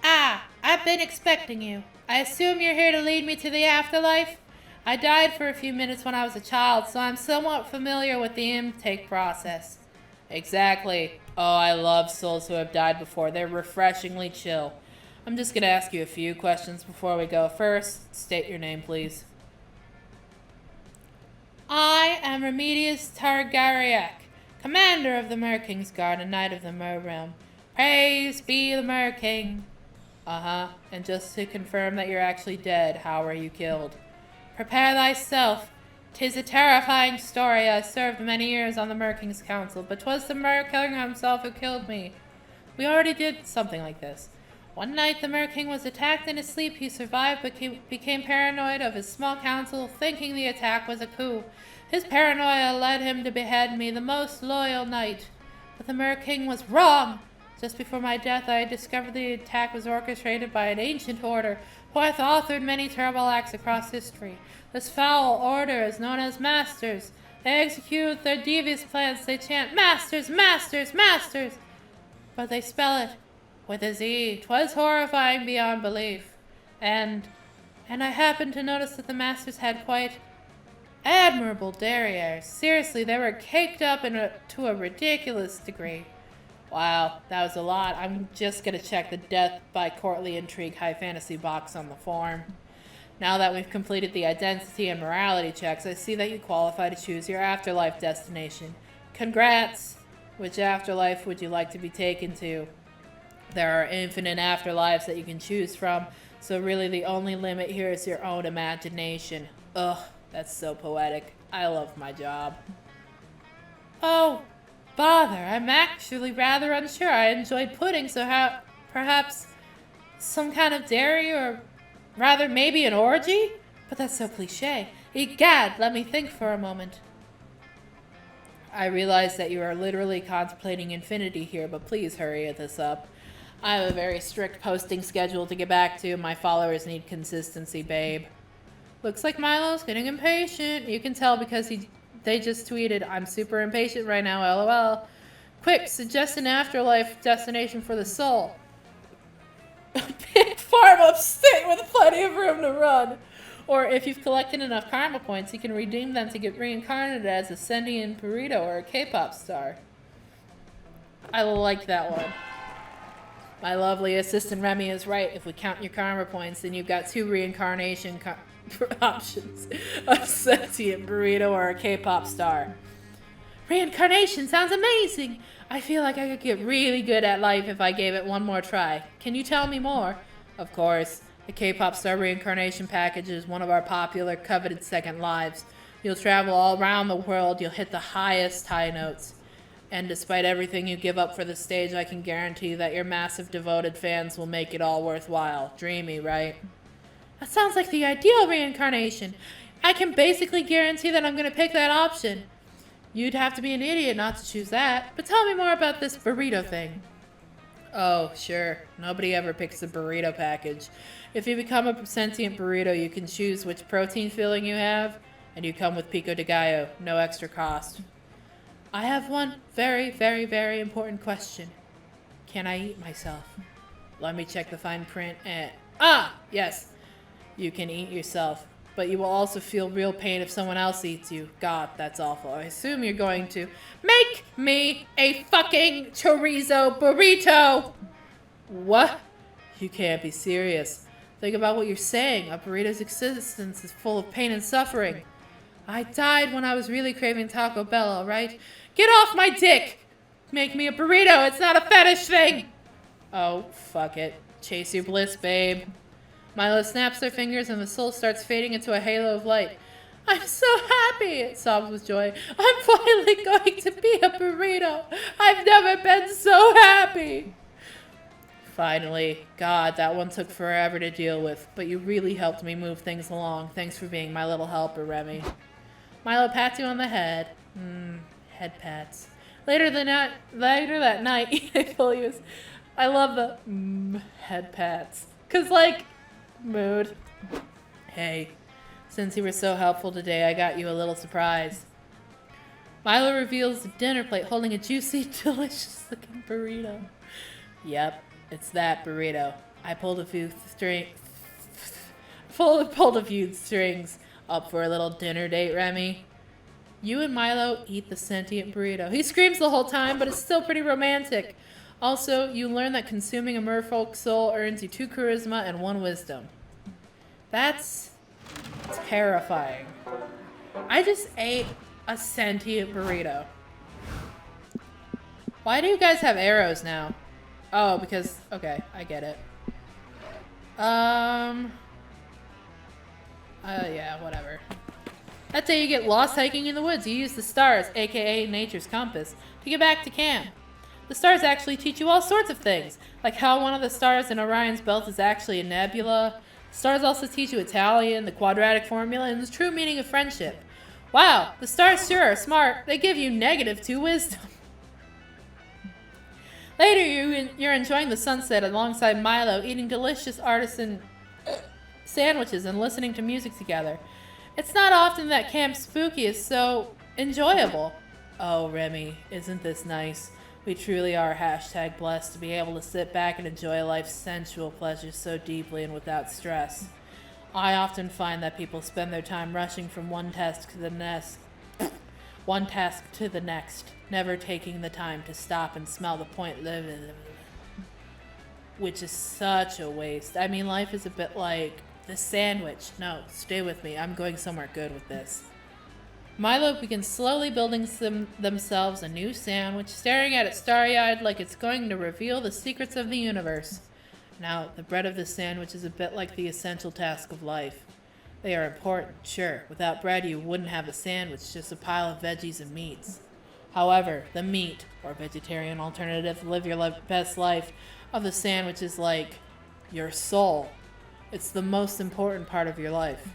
Ah, I've been expecting you. I assume you're here to lead me to the afterlife? I died for a few minutes when I was a child, so I'm somewhat familiar with the intake process. Exactly. Oh, I love souls who have died before. They're refreshingly chill. I'm just going to ask you a few questions before we go. First, state your name, please. I am Remedius Targaryak, commander of the Mer-King's Guard and knight of the Mer-Realm. Praise be the Mer-King. And just to confirm that you're actually dead, how were you killed? Prepare thyself. 'Tis a terrifying story. I served many years on the Mer-King's Council, but 'twas the Mer-King himself who killed me. We already did something like this. One night the Mer-King was attacked in his sleep. He survived but became paranoid of his small council, thinking the attack was a coup. His paranoia led him to behead me, the most loyal knight. But the Mer-King was wrong. Just before my death, I discovered the attack was orchestrated by an ancient order who hath authored many terrible acts across history. This foul order is known as Masters. They execute their devious plans. They chant, Masters, Masters, Masters! But they spell it with a Z. 'Twas horrifying beyond belief. And I happened to notice that the Masters had quite admirable derrieres. Seriously, they were caked up to a ridiculous degree. Wow, that was a lot. I'm just going to check the death by courtly intrigue high fantasy box on the form. Now that we've completed the identity and morality checks, I see that you qualify to choose your afterlife destination. Congrats! Which afterlife would you like to be taken to? There are infinite afterlives that you can choose from, so really the only limit here is your own imagination. Ugh, that's so poetic. I love my job. Oh, bother, I'm actually rather unsure. I enjoyed pudding, so perhaps some kind of dairy, or rather maybe an orgy? But that's so cliche. Egad, let me think for a moment. I realize that you are literally contemplating infinity here, but please hurry this up. I have a very strict posting schedule to get back to. My followers need consistency, babe. Looks like Milo's getting impatient. You can tell because they just tweeted, I'm super impatient right now, lol. Quick, suggest an afterlife destination for the soul. A big farm upstate with plenty of room to run. Or if you've collected enough karma points, you can redeem them to get reincarnated as a sentient burrito or a K-pop star. I like that one. My lovely assistant Remy is right. If we count your karma points, then you've got 2 reincarnation options. A sentient burrito or a K-pop star. Reincarnation sounds amazing. I feel like I could get really good at life if I gave it one more try. Can you tell me more? Of course. The K-pop star reincarnation package is one of our popular, coveted second lives. You'll travel all around the world. You'll hit the highest high notes. And despite everything you give up for the stage, I can guarantee that your massive devoted fans will make it all worthwhile. Dreamy, right? That sounds like the ideal reincarnation. I can basically guarantee that I'm going to pick that option. You'd have to be an idiot not to choose that. But tell me more about this burrito thing. Oh, sure. Nobody ever picks the burrito package. If you become a sentient burrito, you can choose which protein filling you have, and you come with pico de gallo, no extra cost. I have one very, very, very important question. Can I eat myself? Let me check the fine print and... Yes. You can eat yourself. But you will also feel real pain if someone else eats you. God, that's awful. I assume you're going to make me a fucking chorizo burrito! What? You can't be serious. Think about what you're saying. A burrito's existence is full of pain and suffering. I died when I was really craving Taco Bell, alright? Get off my dick! Make me a burrito, it's not a fetish thing! Oh, fuck it. Chase your bliss, babe. Milo snaps their fingers and the soul starts fading into a halo of light. I'm so happy, it sobs with joy. I'm finally going to be a burrito. I've never been so happy. Finally. God, that one took forever to deal with, but you really helped me move things along. Thanks for being my little helper, Remy. Milo pats you on the head. Head pats. Later that night, I love the head pats. 'Cause, like, mood. Hey, since you were so helpful today, I got you a little surprise. Milo reveals the dinner plate holding a juicy, delicious-looking burrito. Yep, it's that burrito. I pulled a few strings up for a little dinner date, Remy. You and Milo eat the sentient burrito. He screams the whole time, but it's still pretty romantic. Also, you learn that consuming a merfolk soul earns you 2 charisma and 1 wisdom. That's terrifying. I just ate a sentient burrito. Why do you guys have arrows now? Oh, because... Okay, I get it. Yeah, whatever. That day you get lost hiking in the woods. You use the stars, aka nature's compass, to get back to camp. The stars actually teach you all sorts of things, like how one of the stars in Orion's belt is actually a nebula. Stars also teach you Italian, the quadratic formula, and the true meaning of friendship. Wow, the stars sure are smart. They give you -2 wisdom. Later, you're enjoying the sunset alongside Milo, eating delicious artisan sandwiches and listening to music together. It's not often that Camp Spooky is so enjoyable. Oh, Remy, isn't this nice? We truly are #blessed to be able to sit back and enjoy life's sensual pleasures so deeply and without stress. I often find that people spend their time rushing from one task to the next, never taking the time to stop and smell the point, which is such a waste. I mean, life is a bit like the sandwich. No, stay with me. I'm going somewhere good with this. Milo begins slowly building themselves a new sandwich, staring at it starry-eyed like it's going to reveal the secrets of the universe. Now, the bread of this sandwich is a bit like the essential task of life. They are important, sure. Without bread, you wouldn't have a sandwich, just a pile of veggies and meats. However, the meat, or vegetarian alternative to live your best life, of the sandwich is like your soul. It's the most important part of your life.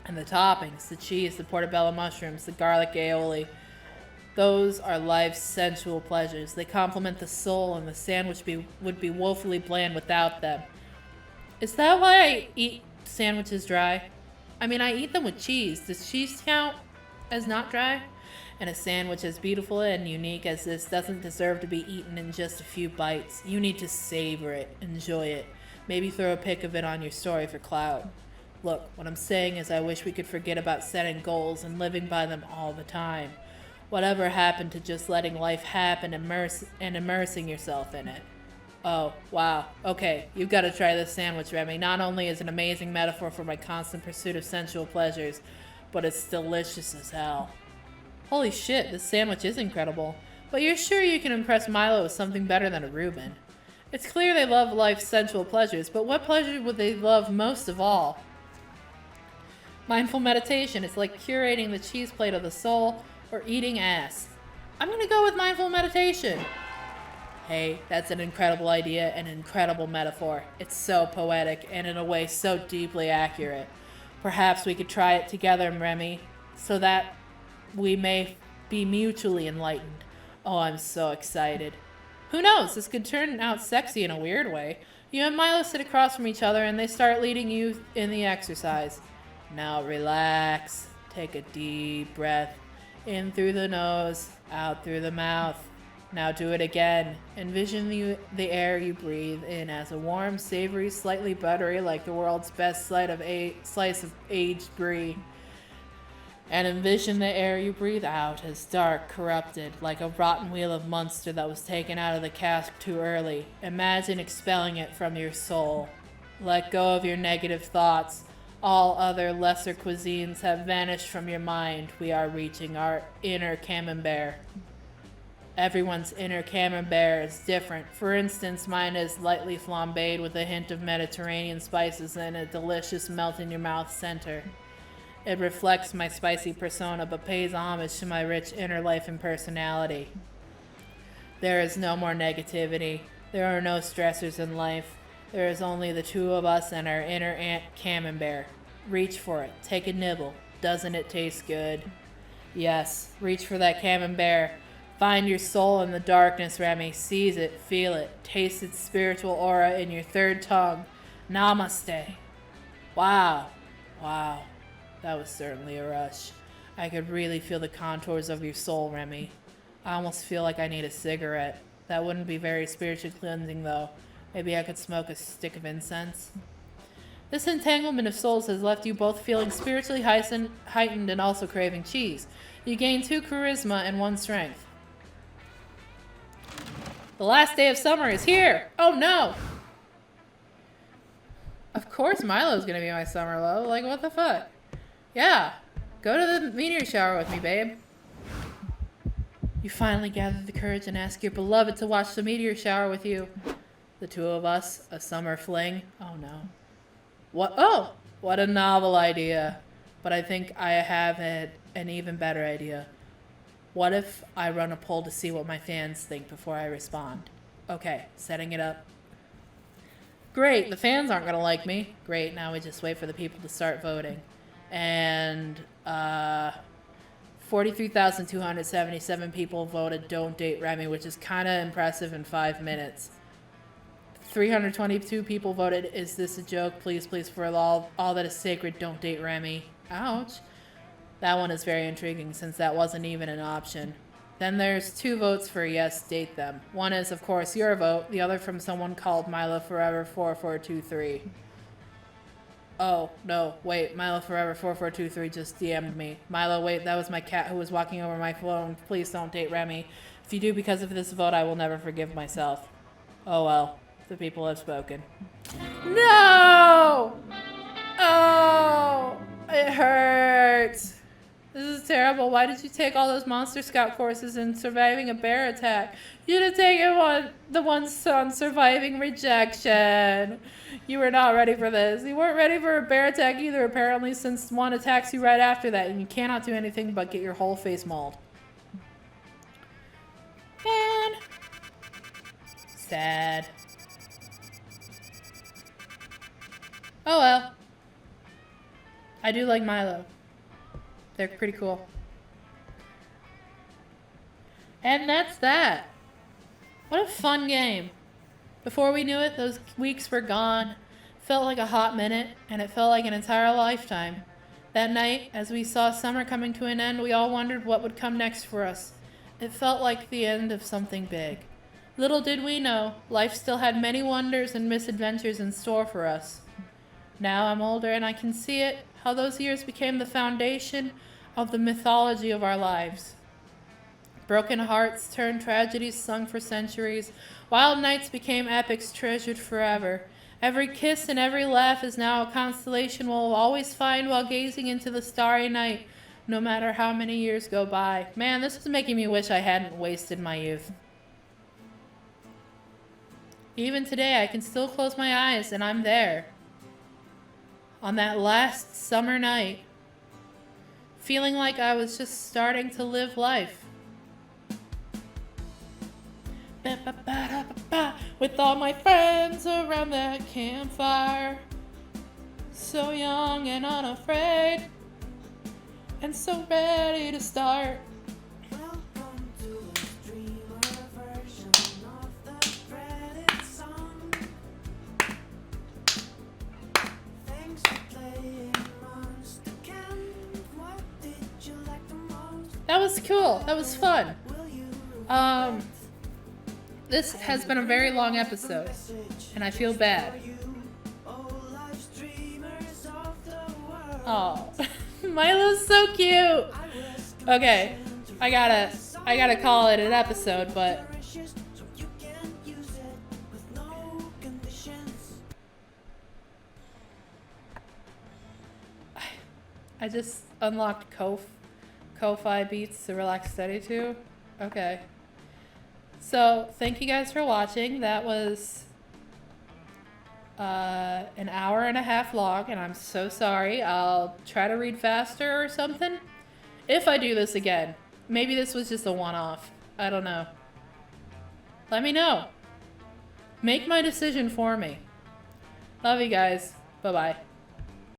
And the toppings, the cheese, the portobello mushrooms, the garlic aioli, those are life's sensual pleasures. They complement the soul, and the sandwich would be woefully bland without them. Is that why I eat sandwiches dry? I mean, I eat them with cheese. Does cheese count as not dry? And a sandwich as beautiful and unique as this doesn't deserve to be eaten in just a few bites. You need to savor it, enjoy it. Maybe throw a pic of it on your story for clout. Look, what I'm saying is I wish we could forget about setting goals and living by them all the time. Whatever happened to just letting life happen and immersing yourself in it? Oh, wow. Okay, you've got to try this sandwich, Remy. Not only is it an amazing metaphor for my constant pursuit of sensual pleasures, but it's delicious as hell. Holy shit, this sandwich is incredible. But you're sure you can impress Milo with something better than a Reuben? It's clear they love life's sensual pleasures, but what pleasure would they love most of all? Mindful meditation is like curating the cheese plate of the soul or eating ass. I'm gonna go with mindful meditation. Hey, that's an incredible idea, an incredible metaphor. It's so poetic and in a way so deeply accurate. Perhaps we could try it together, Remy, so that we may be mutually enlightened. Oh, I'm so excited. Who knows? This could turn out sexy in a weird way. You and Milo sit across from each other and they start leading you in the exercise. Now relax. Take a deep breath. In through the nose, out through the mouth. Now do it again. Envision the air you breathe in as a warm, savory, slightly buttery, like the world's best slice of aged brie. And envision the air you breathe out as dark, corrupted, like a rotten wheel of Munster that was taken out of the cask too early. Imagine expelling it from your soul. Let go of your negative thoughts. All other lesser cuisines have vanished from your mind. We are reaching our inner camembert. Everyone's inner camembert is different. For instance, mine is lightly flambéed with a hint of Mediterranean spices and a delicious melt-in-your-mouth center. It reflects my spicy persona, but pays homage to my rich inner life and personality. There is no more negativity. There are no stressors in life. There is only the two of us and our inner camembert. Reach for it. Take a nibble. Doesn't it taste good? Yes, reach for that camembert. Find your soul in the darkness, Remy. Seize it, feel it, taste its spiritual aura in your third tongue. Namaste. Wow. Wow. That was certainly a rush. I could really feel the contours of your soul, Remy. I almost feel like I need a cigarette. That wouldn't be very spiritually cleansing, though. Maybe I could smoke a stick of incense. This entanglement of souls has left you both feeling spiritually heightened and also craving cheese. You gain 2 charisma and 1 strength. The last day of summer is here! Oh no! Of course Milo's gonna be my summer love. Like, what the fuck? Yeah. Go to the meteor shower with me, babe. You finally gather the courage and ask your beloved to watch the meteor shower with you. The two of us, a summer fling. Oh no. What? Oh! What a novel idea. But I think I have an even better idea. What if I run a poll to see what my fans think before I respond? Okay, setting it up. Great, the fans aren't going to like me. Great, now we just wait for the people to start voting. And 43,277 people voted don't date Remy, which is kind of impressive in 5 minutes. 322 people voted, is this a joke? Please, please, for all that is sacred, don't date Remy. Ouch. That one is very intriguing since that wasn't even an option. Then there's 2 votes for yes, date them. One is, of course, your vote. The other from someone called Milo Forever 4423. Oh, no, wait. Milo Forever 4423 just DM'd me. Milo, wait, that was my cat who was walking over my phone. Please don't date Remy. If you do because of this vote, I will never forgive myself. Oh well, the people have spoken. No! Oh, it hurts. This is terrible. Why did you take all those Monster Scout courses in surviving a bear attack? You should have taken the ones on surviving rejection. You were not ready for this. You weren't ready for a bear attack either, apparently, since one attacks you right after that, and you cannot do anything but get your whole face mauled. Man. Sad. Oh well. I do like Milo. They're pretty cool. And that's that. What a fun game. Before we knew it, those weeks were gone. Felt like a hot minute, and it felt like an entire lifetime. That night, as we saw summer coming to an end, we all wondered what would come next for us. It felt like the end of something big. Little did we know, life still had many wonders and misadventures in store for us. Now I'm older and I can see it, how those years became the foundation of the mythology of our lives. Broken hearts turned tragedies sung for centuries. Wild nights became epics treasured forever. Every kiss and every laugh is now a constellation we'll always find while gazing into the starry night. no matter how many years go by. Man, this is making me wish I hadn't wasted my youth. Even today, I can still close my eyes and I'm there. On that last summer night, feeling like I was just starting to live life. With all my friends around that campfire, so young and unafraid, and so ready to start. Welcome to a dreamer version of the dreaded song. Thanks for playing Monster Camp. What did you like the most? That was cool. That was fun. Will you This has been a very long episode, and I feel bad. life's dreamers of the world? Oh, Milo's so cute. Okay, I gotta call it an episode, but Precious, so you can use it with no conditions. I just unlocked Ko-Fi Beats to Relax Steady to. Okay. So, thank you guys for watching. That was an hour and a half long, and I'm so sorry. I'll try to read faster or something. If I do this again. Maybe this was just a one-off. I don't know. Let me know. Make my decision for me. Love you guys. Bye-bye.